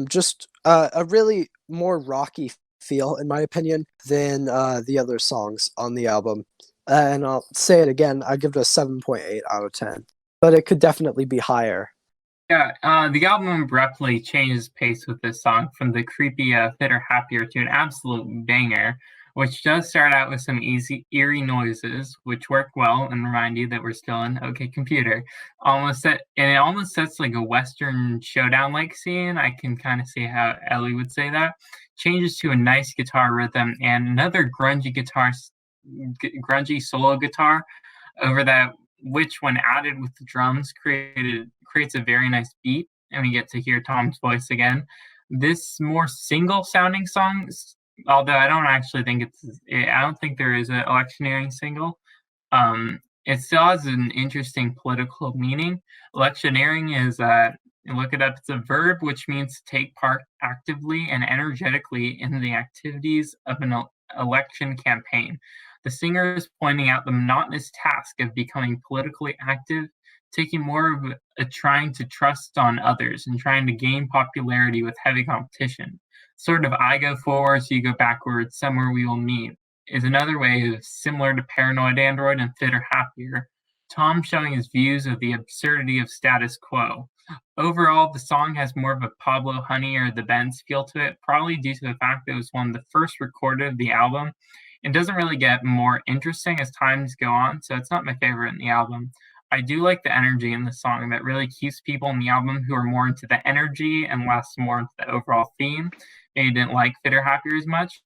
Just a really more rocky feel, in my opinion, than the other songs on the album. And I'll say it again, I give it a 7.8 out of 10. But it could definitely be higher. Yeah, the album abruptly changes pace with this song from the creepy Fitter Happier to an absolute banger, which does start out with some easy, eerie noises, which work well and remind you that we're still in OK Computer. It almost sets like a Western showdown-like scene. I can kind of see how Ellie would say that. Changes to a nice guitar rhythm and another grungy solo guitar over that, which when added with the drums creates a very nice beat, and we get to hear Tom's voice again. This more single sounding song, although I don't actually think I don't think there is an Electioneering single. It still has an interesting political meaning. Electioneering is look it up. It's a verb which means to take part actively and energetically in the activities of an election campaign. The singer is pointing out the monotonous task of becoming politically active, taking more of a trying to trust on others and trying to gain popularity with heavy competition. Sort of I go forward, so you go backwards, somewhere we will meet, is another way of similar to Paranoid Android and Fitter Happier. Tom showing his views of the absurdity of status quo. Overall, the song has more of a Pablo Honey or the Benz feel to it, probably due to the fact that it was one of the first recorded of the album. It doesn't really get more interesting as times go on, so it's not my favorite in the album. I do like the energy in the song that really keeps people in the album who are more into the energy and less more into the overall theme. Maybe didn't like Fitter Happier as much.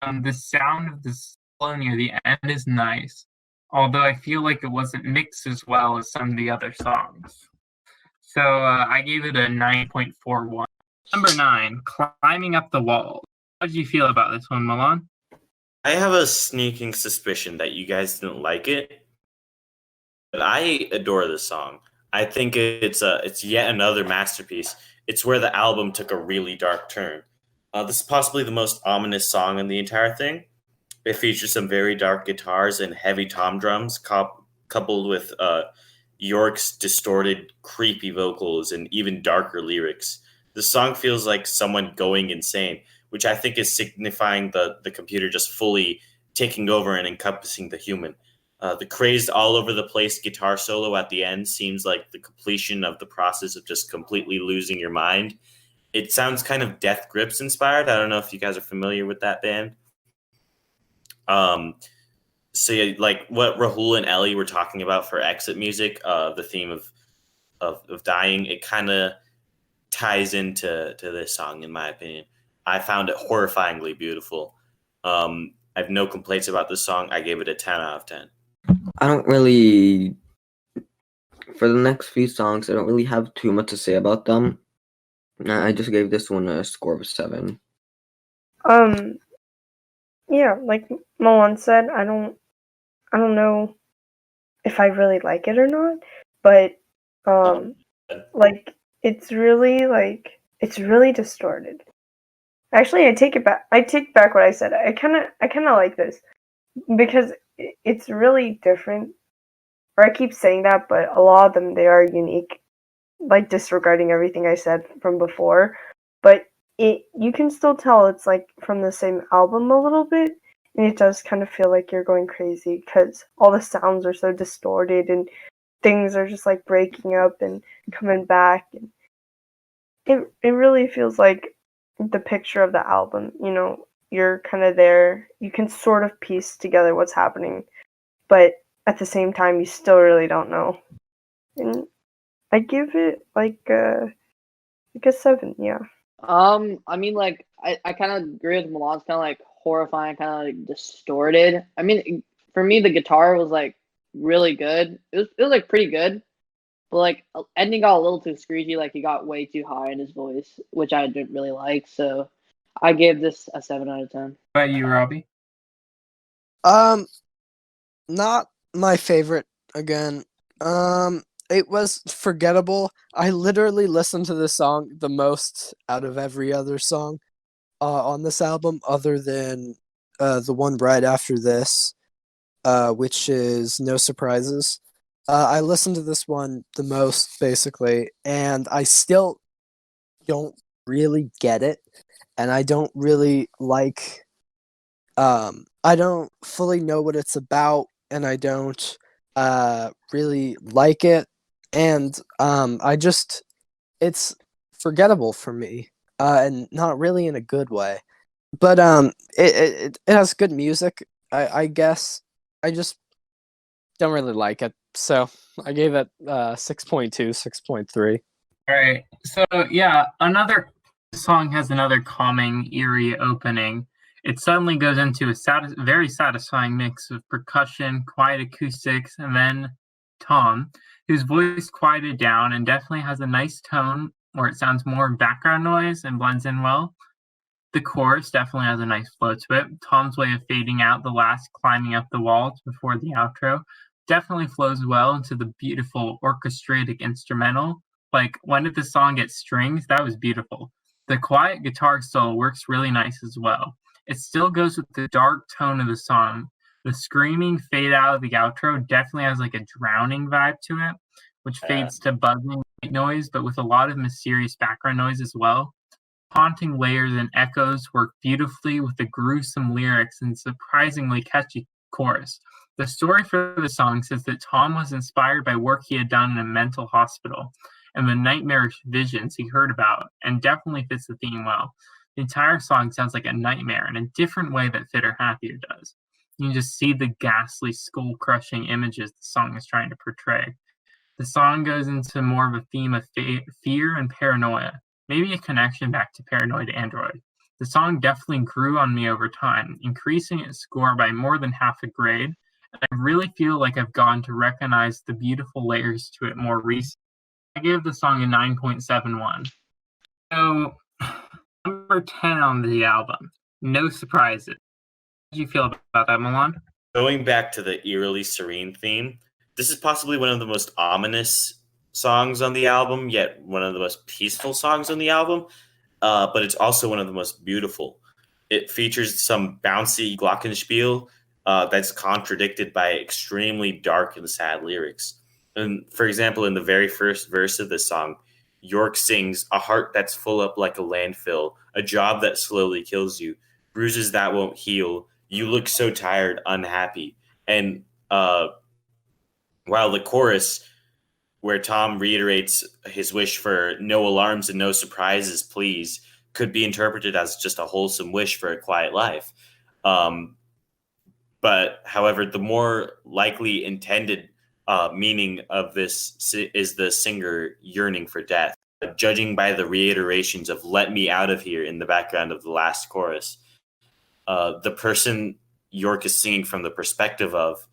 The sound of the solo near the end is nice. although I feel like it wasn't mixed as well as some of the other songs. So I gave it a 9.41. Number 9, Climbing Up the Wall. How did you feel about this one, Milan? I have a sneaking suspicion that you guys didn't like it, but I adore this song. I think it's yet another masterpiece. It's where the album took a really dark turn. This is possibly the most ominous song in the entire thing. It features some very dark guitars and heavy tom drums, coupled with York's distorted, creepy vocals and even darker lyrics. The song feels like someone going insane, which I think is signifying the computer just fully taking over and encompassing the human. The crazed all over the place guitar solo at the end seems like the completion of the process of just completely losing your mind. It sounds kind of Death Grips inspired. I don't know if you guys are familiar with that band. So yeah, like what Rahul and Ellie were talking about for exit music, the theme of dying, it kind of ties into this song, in my opinion. I found it horrifyingly beautiful. I have no complaints about this song. I gave it a 10 out of 10. I don't really, for the next few songs, I don't really have too much to say about them. I just gave this one a score of 7. Yeah, like Milan said, I don't know if I really like it or not, but like it's really distorted. Actually, I take it back. I take back what I said. I kind of like this because it's really different. Or I keep saying that, but a lot of them, they are unique, like disregarding everything I said from before. But you can still tell it's like from the same album a little bit, and it does kind of feel like you're going crazy because all the sounds are so distorted and things are just like breaking up and coming back, and it really feels like the picture of the album. You know, you're kind of there. You can sort of piece together what's happening, but at the same time, you still really don't know. And I give it like a 7. Yeah. I mean, like, I kind of agree with Milan. It's kind of like horrifying, kind of like distorted. I mean, for me, the guitar was like really good. It was like pretty good, but like ending got a little too screechy. Like he got way too high in his voice, which I didn't really like. So I gave this a 7 out of 10. How about you, Robbie? Not my favorite again. It was forgettable. I literally listened to this song the most out of every other song on this album, other than the one right after this, which is No Surprises. I listened to this one the most, basically, and I still don't really get it, and I don't really like... I don't fully know what it's about, and I don't really like it, and it's forgettable for me, and not really in a good way. But it has good music, I guess. I just don't really like it, so I gave it 6.2, 6.3. All right. So yeah, another song has another calming, eerie opening. It suddenly goes into a very satisfying mix of percussion, quiet acoustics, and then Tom, whose voice quieted down and definitely has a nice tone where it sounds more background noise and blends in well. The chorus definitely has a nice flow to it. Tom's way of fading out the last climbing up the walls before the outro definitely flows well into the beautiful orchestrated instrumental. Like, when did the song get strings? That was beautiful. The quiet guitar solo works really nice as well. It still goes with the dark tone of the song. The screaming fade out of the outro definitely has like a drowning vibe to it, which fades to buzzing white noise, but with a lot of mysterious background noise as well. Haunting layers and echoes work beautifully with the gruesome lyrics and surprisingly catchy chorus. The story for the song says that Tom was inspired by work he had done in a mental hospital and the nightmarish visions he heard about, and definitely fits the theme well. The entire song sounds like a nightmare in a different way that Fitter Happier does. You can just see the ghastly, skull-crushing images the song is trying to portray. The song goes into more of a theme of fear and paranoia, maybe a connection back to Paranoid Android. The song definitely grew on me over time, increasing its score by more than half a grade, I really feel like I've gone to recognize the beautiful layers to it more recently. I gave the song a 9.71. So, number 10 on the album. No surprises. How did you feel about that, Milan? Going back to the eerily serene theme, this is possibly one of the most ominous songs on the album, yet one of the most peaceful songs on the album. But it's also one of the most beautiful. It features some bouncy glockenspiel that's contradicted by extremely dark and sad lyrics. And for example, in the very first verse of this song, York sings, "A heart that's full up like a landfill, a job that slowly kills you, bruises that won't heal. You look so tired, unhappy." And while the chorus, where Tom reiterates his wish for no alarms and no surprises, please, could be interpreted as just a wholesome wish for a quiet life. But however, the more likely intended meaning of this is the singer yearning for death. Judging by the reiterations of "let me out of here" in the background of the last chorus, the person York is singing from the perspective of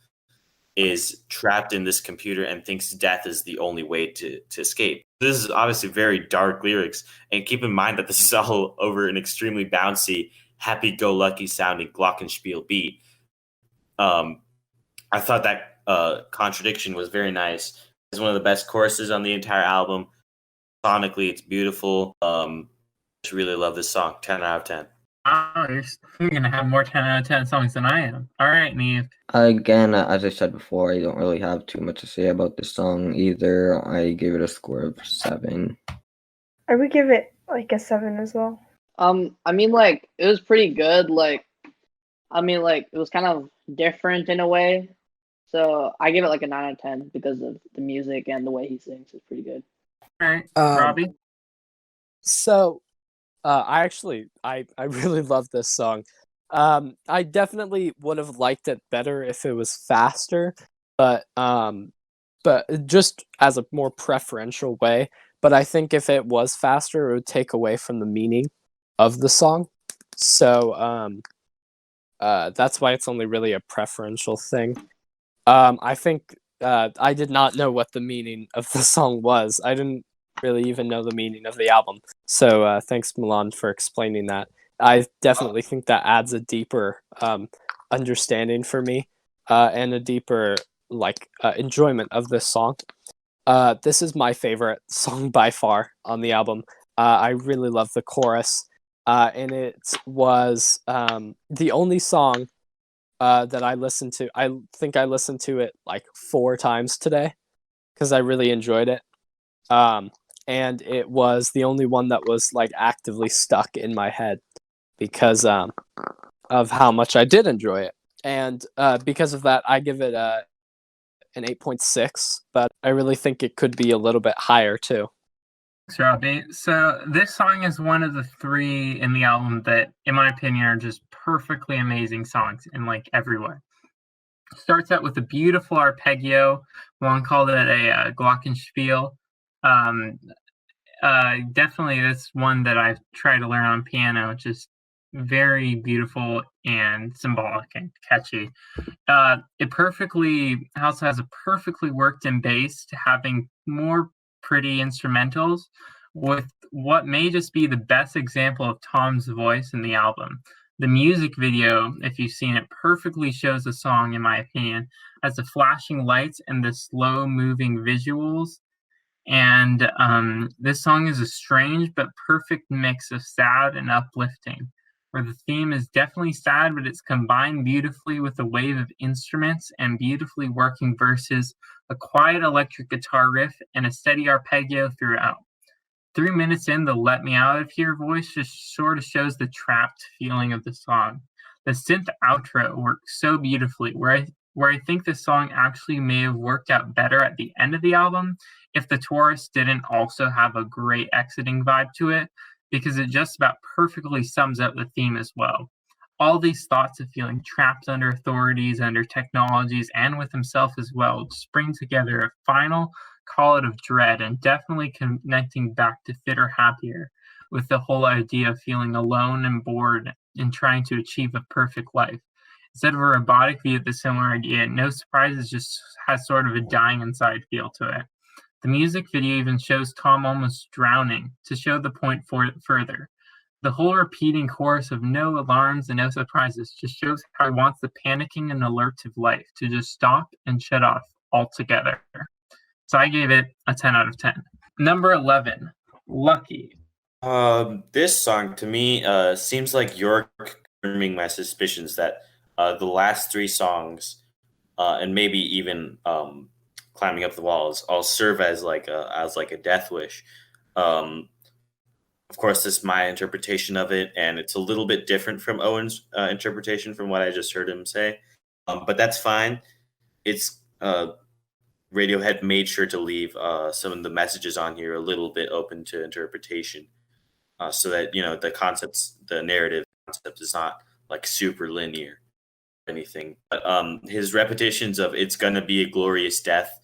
is trapped in this computer and thinks death is the only way to escape. This is obviously very dark lyrics, and keep in mind that this is all over an extremely bouncy, happy-go-lucky sounding glockenspiel beat. I thought that contradiction was very nice. It's one of the best choruses on the entire album. Sonically, it's beautiful. Just really love this song. 10 out of 10. Oh, you're going to have more 10 out of 10 songs than I am. All right, Neve. Again, as I said before, I don't really have too much to say about this song either. I gave it a score of 7. I would give it like a 7 as well. I mean, like, it was pretty good. Like, I mean, like, it was kind of different in a way. So I give it like a 9 out of 10 because of the music and the way he sings. It's pretty good. All right, Robbie. So, I really love this song. I definitely would have liked it better if it was faster, but just as a more preferential way. But I think if it was faster, it would take away from the meaning of the song. So that's why it's only really a preferential thing. I think I did not know what the meaning of the song was. I didn't really even know the meaning of the album. So thanks, Milan, for explaining that. I definitely think that adds a deeper understanding for me and a deeper enjoyment of this song. This is my favorite song by far on the album. I really love the chorus, and it was the only song that I listened to. I think I listened to it like 4 times today because I really enjoyed it. And it was the only one that was like actively stuck in my head because of how much I did enjoy it. And because of that, I give it an 8.6, but I really think it could be a little bit higher too. Thanks, Robbie. So this song is one of the 3 in the album that, in my opinion, are just perfectly amazing songs in like every way. Starts out with a beautiful arpeggio. One called it a glockenspiel. Definitely that's one that I've tried to learn on piano. Just very beautiful and symbolic and catchy. It perfectly also has a perfectly worked in bass to having more pretty instrumentals with what may just be the best example of Tom's voice in the album. The music video, if you've seen it, perfectly shows the song, in my opinion, as the flashing lights and the slow-moving visuals. And this song is a strange but perfect mix of sad and uplifting, where the theme is definitely sad, but it's combined beautifully with a wave of instruments and beautifully working verses, a quiet electric guitar riff, and a steady arpeggio throughout. 3 minutes in, the "let me out of here" voice just sort of shows the trapped feeling of the song. The synth outro works so beautifully, where I think the song actually may have worked out better at the end of the album if the chorus didn't also have a great exiting vibe to it, because it just about perfectly sums up the theme as well. All these thoughts of feeling trapped under authorities, under technologies, and with himself as well, just bring together a final call out of dread and definitely connecting back to Fitter Happier with the whole idea of feeling alone and bored and trying to achieve a perfect life. Instead of a robotic view of the similar idea, No Surprises just has sort of a dying inside feel to it. The music video even shows Tom almost drowning to show the point further. The whole repeating chorus of no alarms and no surprises just shows how he wants the panicking and alerts of life to just stop and shut off altogether. So I gave it a 10 out of 10. Number 11, Lucky. This song to me seems like you're confirming my suspicions that the last three songs, and maybe even Climbing Up the Walls, all serve as like a death wish. Of course, this is my interpretation of it, and it's a little bit different from Owen's interpretation from what I just heard him say. But that's fine. It's Radiohead made sure to leave some of the messages on here a little bit open to interpretation, so that the narrative concept is not like super linear or anything. But his repetitions of "It's gonna be a glorious death"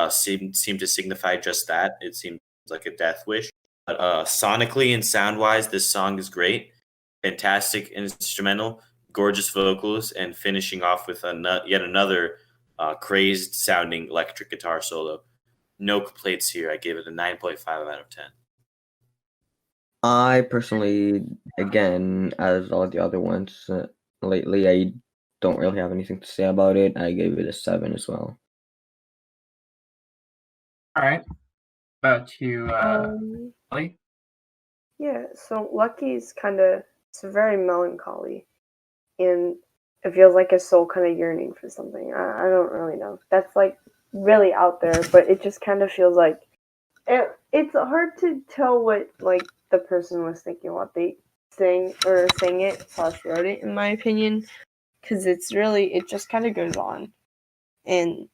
seem to signify just that. It seems like a death wish. But sonically and sound wise, this song is great. Fantastic instrumental, gorgeous vocals, and finishing off with yet another crazed sounding electric guitar solo. No complaints here. I gave it a 9.5 out of 10. I personally, again, as all the other ones lately, I don't really have anything to say about it. I gave it a 7 as well. All right. About you, Ellie? Yeah, so Lucky is it's very melancholy, and it feels like his soul kind of yearning for something. I don't really know. That's like really out there, but it just kind of feels like it's hard to tell what like the person was thinking, what they sang it / wrote it, in my opinion, because it just kind of goes on, and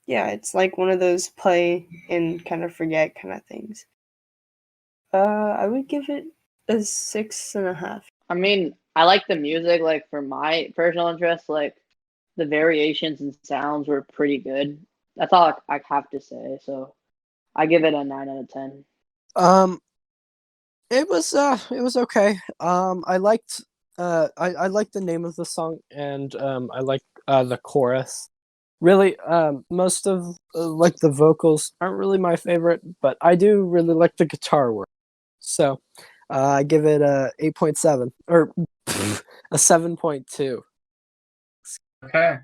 yeah, it's like one of those play and kind of forget kind of things. I would give it a 6.5. I mean, I like the music. Like for my personal interest, like the variations and sounds were pretty good. That's all I have to say. So I give it a 9 out of 10. It was okay. I liked I liked the name of the song, and I liked the chorus. Really, most of like the vocals aren't really my favorite, but I do really like the guitar work. So I give it a 8.7 or a 7.2. Okay.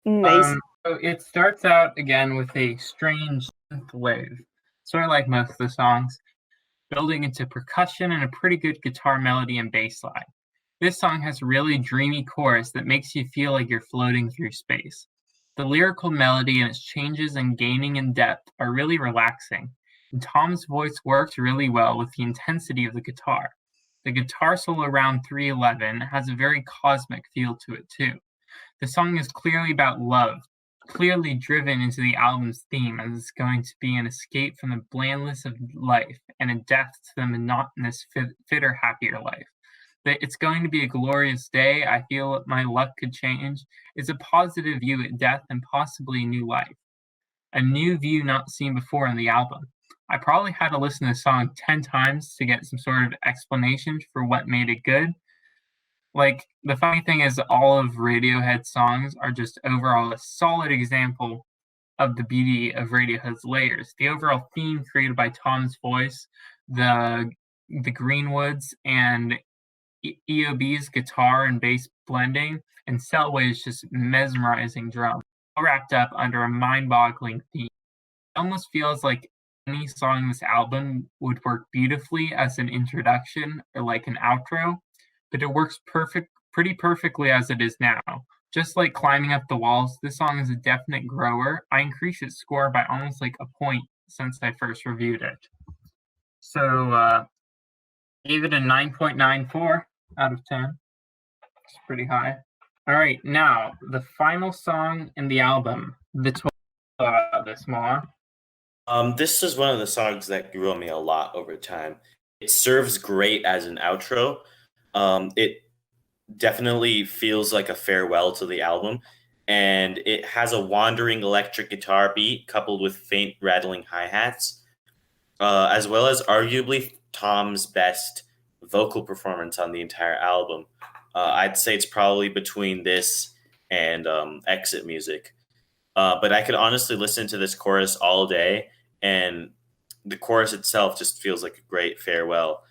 Nice. So it starts out again with a strange synth wave, sort of like most of the songs, building into percussion and a pretty good guitar melody and bass line. This song has a really dreamy chorus that makes you feel like you're floating through space. The lyrical melody and its changes and gaining in depth are really relaxing, and Tom's voice works really well with the intensity of the guitar. The guitar solo around 3:11 has a very cosmic feel to it too. The song is clearly about love, clearly driven into the album's theme as it's going to be an escape from the blandness of life and a death to the monotonous, fitter, happier life. That it's going to be a glorious day, I feel my luck could change, is a positive view at death and possibly a new life. A new view not seen before in the album. I probably had to listen to the song 10 times to get some sort of explanation for what made it good. Like, the funny thing is, all of Radiohead's songs are just overall a solid example of the beauty of Radiohead's layers. The overall theme created by Tom's voice, the Greenwoods, and EOB's guitar and bass blending, and Selway's just mesmerizing drum, all wrapped up under a mind-boggling theme. It almost feels like any song in this album would work beautifully as an introduction or like an outro, but it works pretty perfectly as it is now. Just like Climbing Up the Walls, this song is a definite grower. I increased its score by almost like a point since I first reviewed it. So, gave it a 9.94 out of 10. It's pretty high. All right, now the final song in the album, the 12 this Milan. This is one of the songs that grew on me a lot over time. It serves great as an outro. It definitely feels like a farewell to the album, and it has a wandering electric guitar beat coupled with faint rattling hi-hats, as well as arguably Tom's best vocal performance on the entire album. I'd say it's probably between this and Exit Music. But I could honestly listen to this chorus all day, and the chorus itself just feels like a great farewell.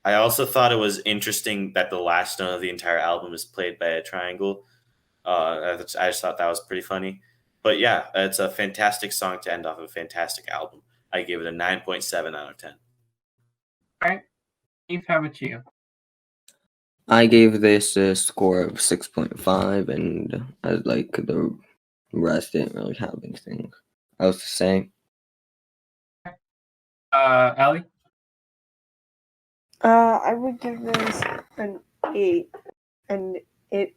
I also thought it was interesting that the last note of the entire album is played by a triangle. I just thought that was pretty funny. But yeah, it's a fantastic song to end off a fantastic album. I gave it a 9.7 out of 10. All right. Steve, how about you? I gave this a score of 6.5, and I like the rest didn't really have anything else to say. Ellie? I would give this an 8, and it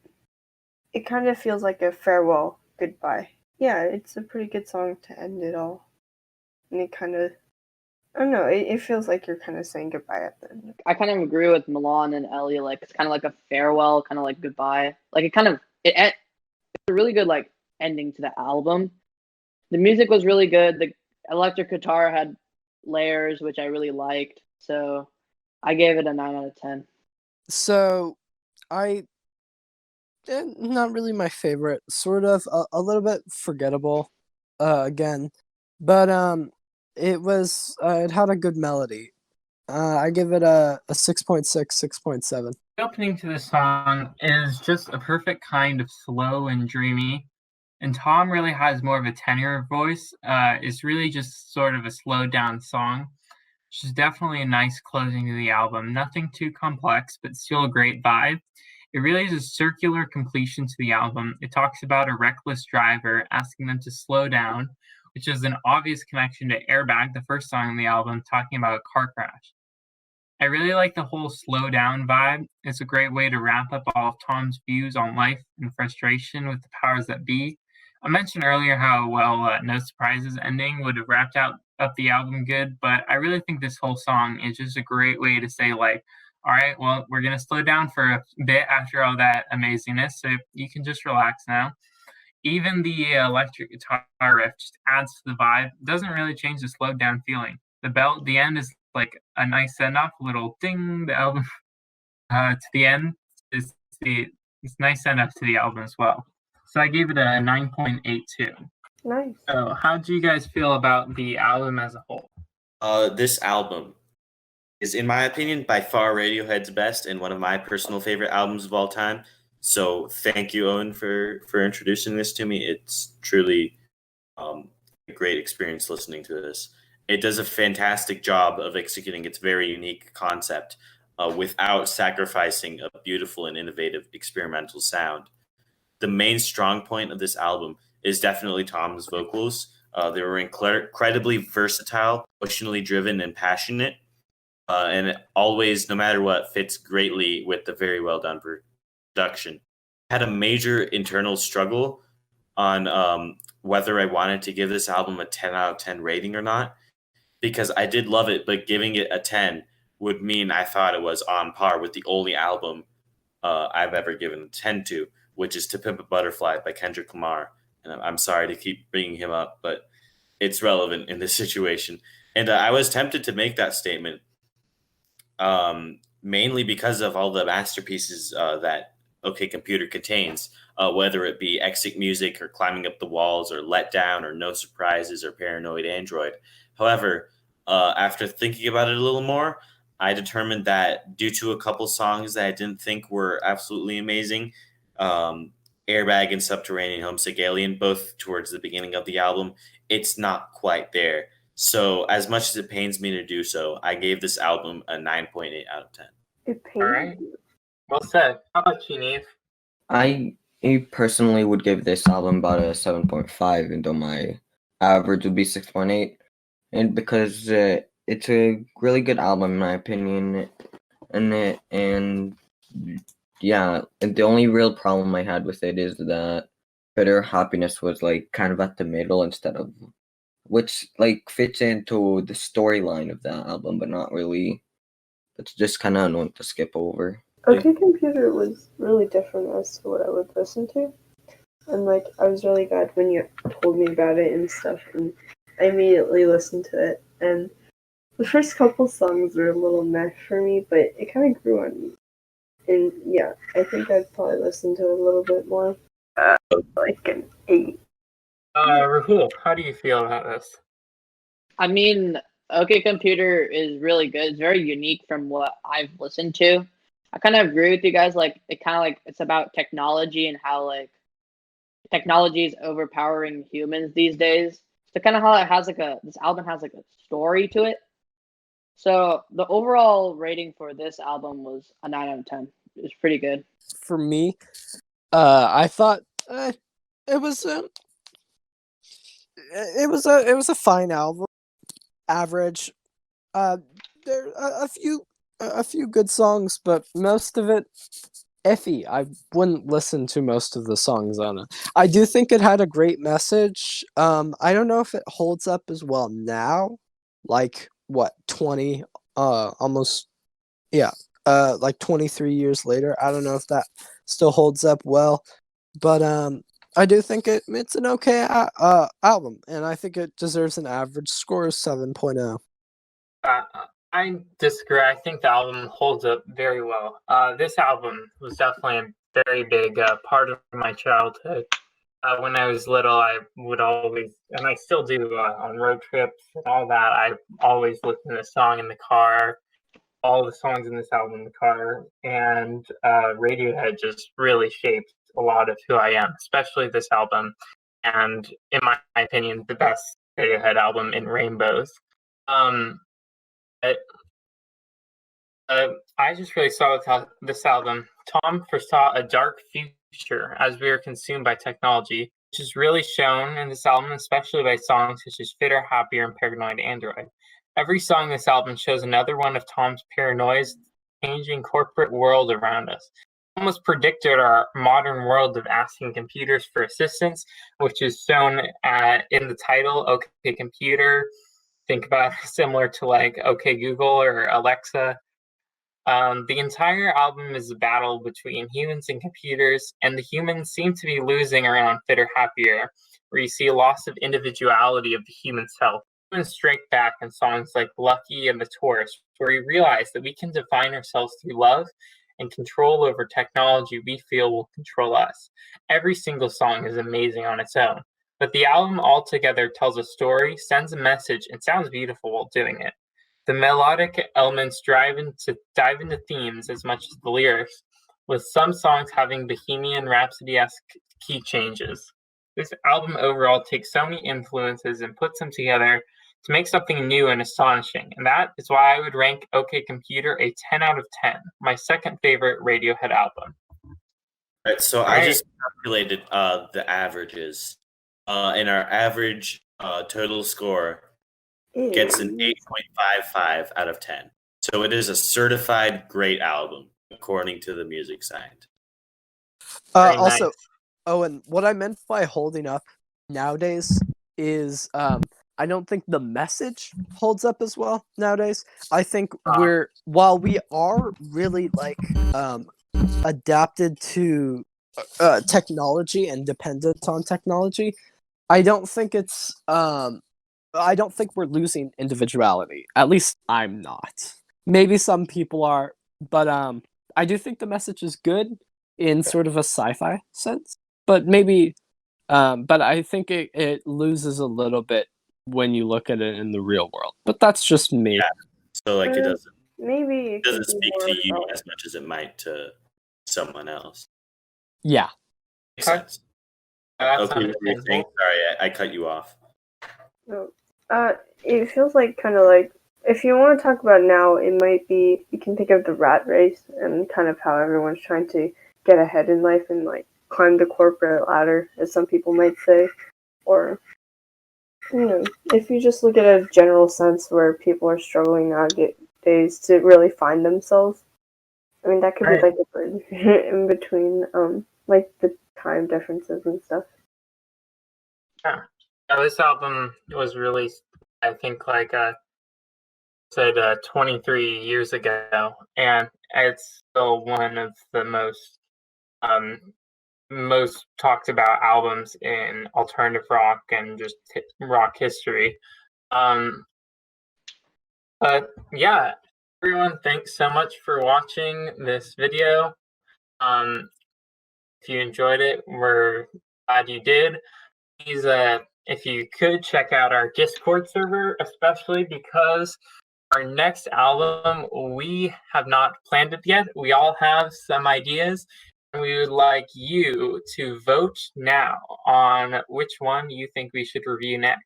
kind of feels like a farewell goodbye. Yeah, it's a pretty good song to end it all. And it kind of, I don't know, it feels like you're kind of saying goodbye at the end. I kind of agree with Milan and Ellie. Like it's kind of like a farewell, kind of like goodbye. Like it's a really good like ending to the album. The music was really good. The electric guitar had layers, which I really liked. So I gave it a 9 out of 10. So, not really my favorite. Sort of a little bit forgettable, again, but it had a good melody. I give it a 6.6, 6.7. The opening to this song is just a perfect kind of slow and dreamy. And Tom really has more of a tenor voice. It's really just sort of a slowed down song, which is definitely a nice closing to the album. Nothing too complex, but still a great vibe. It really is a circular completion to the album. It talks about a reckless driver asking them to slow down, which is an obvious connection to Airbag, the first song on the album, talking about a car crash. I really like the whole slow down vibe. It's a great way to wrap up all of Tom's views on life and frustration with the powers that be. I mentioned earlier how well No Surprises ending would have wrapped up the album good, but I really think this whole song is just a great way to say, like, all right, well, we're going to slow down for a bit after all that amazingness, so you can just relax now. Even the electric guitar riff just adds to the vibe. It doesn't really change the slowed down feeling. The end is like a nice send off, little ding, the album to the end is it's nice send off to the album as well. So I gave it a 9.82. Nice. So how do you guys feel about the album as a whole? This album is, in my opinion, by far Radiohead's best and one of my personal favorite albums of all time. So thank you, Owen, for introducing this to me. It's truly a great experience listening to this. It does a fantastic job of executing its very unique concept without sacrificing a beautiful and innovative experimental sound. The main strong point of this album is definitely Tom's vocals. They were incredibly versatile, emotionally driven, and passionate. And it always, no matter what, fits greatly with the very well done production. I had a major internal struggle on whether I wanted to give this album a 10 out of 10 rating or not, because I did love it, but giving it a 10 would mean I thought it was on par with the only album I've ever given a 10 to, which is To Pimp a Butterfly by Kendrick Lamar. And I'm sorry to keep bringing him up, but it's relevant in this situation. And I was tempted to make that statement, mainly because of all the masterpieces that OK Computer contains, whether it be Exit Music or Climbing Up the Walls or Let Down or No Surprises or Paranoid Android. However, after thinking about it a little more, I determined that due to a couple songs that I didn't think were absolutely amazing, Airbag and Subterranean, Homesick, Alien, both towards the beginning of the album, it's not quite there. So as much as it pains me to do so, I gave this album a 9.8 out of 10. It pains All right. you. Well said. How about you, Neve? I personally would give this album about a 7.5, even though my average would be 6.8. And because it's a really good album, in my opinion. And yeah, and the only real problem I had with it is that Bitter Happiness was like kind of at the middle instead of, which like fits into the storyline of that album, but not really. It's just kind of annoying to skip over. OK Computer was really different as to what I would listen to. And like I was really glad when you told me about it and stuff, and I immediately listened to it. And the first couple songs were a little meh for me, but it kind of grew on me. And yeah, I think I'd probably listen to it a little bit more. Like an 8. Rahul, how do you feel about this? I mean, OK Computer is really good. It's very unique from what I've listened to. I kind of agree with you guys. Like, it's about technology and how like technology is overpowering humans these days. So kind of how it has this album has like a story to it. So the overall rating for this album was a 9 out of 10. It was pretty good. For me, I thought it was it was a fine album, average. There a few good songs, but most of it iffy. I wouldn't listen to most of the songs on it. I do think it had a great message. I don't know if it holds up as well now, like what 20, almost like 23 years later. I don't know if that still holds up well, but I do think it's an okay album, and I think it deserves an average score of 7.0. I disagree. I think the album holds up very well. This album was definitely a very big part of my childhood. When I was little, I would always, and I still do on road trips and all that, I always listen to the song in the car, all the songs in this album in the car, and Radiohead just really shaped a lot of who I am, especially this album, and in my opinion, the best Radiohead album in Rainbows. I just really saw this album. Tom foresaw a dark future as we were consumed by technology, which is really shown in this album, especially by songs such as Fitter, Happier, and Paranoid Android. Every song in this album shows another one of Tom's paranoias, changing corporate world around us. Almost predicted our modern world of asking computers for assistance, which is shown in the title, OK Computer. Think about it similar to like OK Google or Alexa. The entire album is a battle between humans and computers, and the humans seem to be losing around Fitter Happier, where you see a loss of individuality of the human self. Humans strike back in songs like Lucky and The Tourist, where we realize that we can define ourselves through love and control over technology we feel will control us. Every single song is amazing on its own, but the album altogether tells a story, sends a message, and sounds beautiful while doing it. The melodic elements dive into themes as much as the lyrics, with some songs having Bohemian Rhapsody-esque key changes. This album overall takes so many influences and puts them together to make something new and astonishing, and that is why I would rank OK Computer a 10 out of 10, my second favorite Radiohead album. All right, so I just calculated the averages, and our average total score gets an 8.55 out of 10. So it is a certified great album, according to the music scientist. Also, Owen, what I meant by holding up nowadays is I don't think the message holds up as well nowadays. I think while we are really like adapted to technology and dependent on technology, I don't think we're losing individuality. At least I'm not. Maybe some people are, but I do think the message is good in sort of a sci-fi sense. But maybe, but I think it loses a little bit when you look at it in the real world. But that's just me. Yeah. So like it doesn't speak to you about as much as it might to someone else. Yeah. Makes sense. Okay, sorry, I cut you off. No. It feels like kind of like, if you want to talk about now, it might be, you can think of the rat race and kind of how everyone's trying to get ahead in life and like climb the corporate ladder, as some people might say. Or, you know, if you just look at a general sense where people are struggling nowadays to really find themselves, I mean, that could be like a bridge in between, like the time differences and stuff. Yeah. This album was released, I think, like I said, 23 years ago, and it's still one of the most talked about albums in alternative rock and just rock history. But yeah, everyone, thanks so much for watching this video. If you enjoyed it, we're glad you did. Please, if you could check out our Discord server, especially because our next album, we have not planned it yet. We all have some ideas, and we would like you to vote now on which one you think we should review next.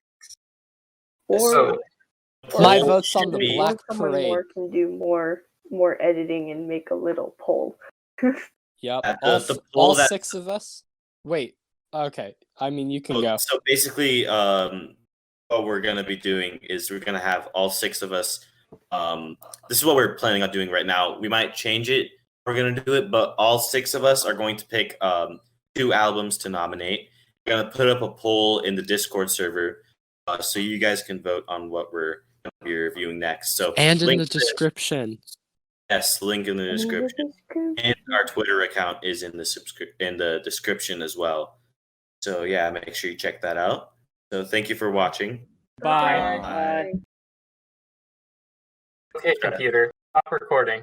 Or My Poll vote's on should the be- Black someone Parade. more can do more editing and make a little poll. Yep. the All, poll all that- 6 of us. Wait. Okay. I mean, you can go. So basically, what we're gonna be doing is we're gonna have all 6 of us. This is what we're planning on doing right now. We might change it. We're gonna do it, but all 6 of us are going to pick 2 albums to nominate. We're gonna put up a poll in the Discord server, so you guys can vote on what we're gonna be reviewing next. So And in link the to this- description. Yes, link in the description. And our Twitter account is in the description as well. So yeah, make sure you check that out. So thank you for watching. Bye. Bye. Okay, computer, stop recording.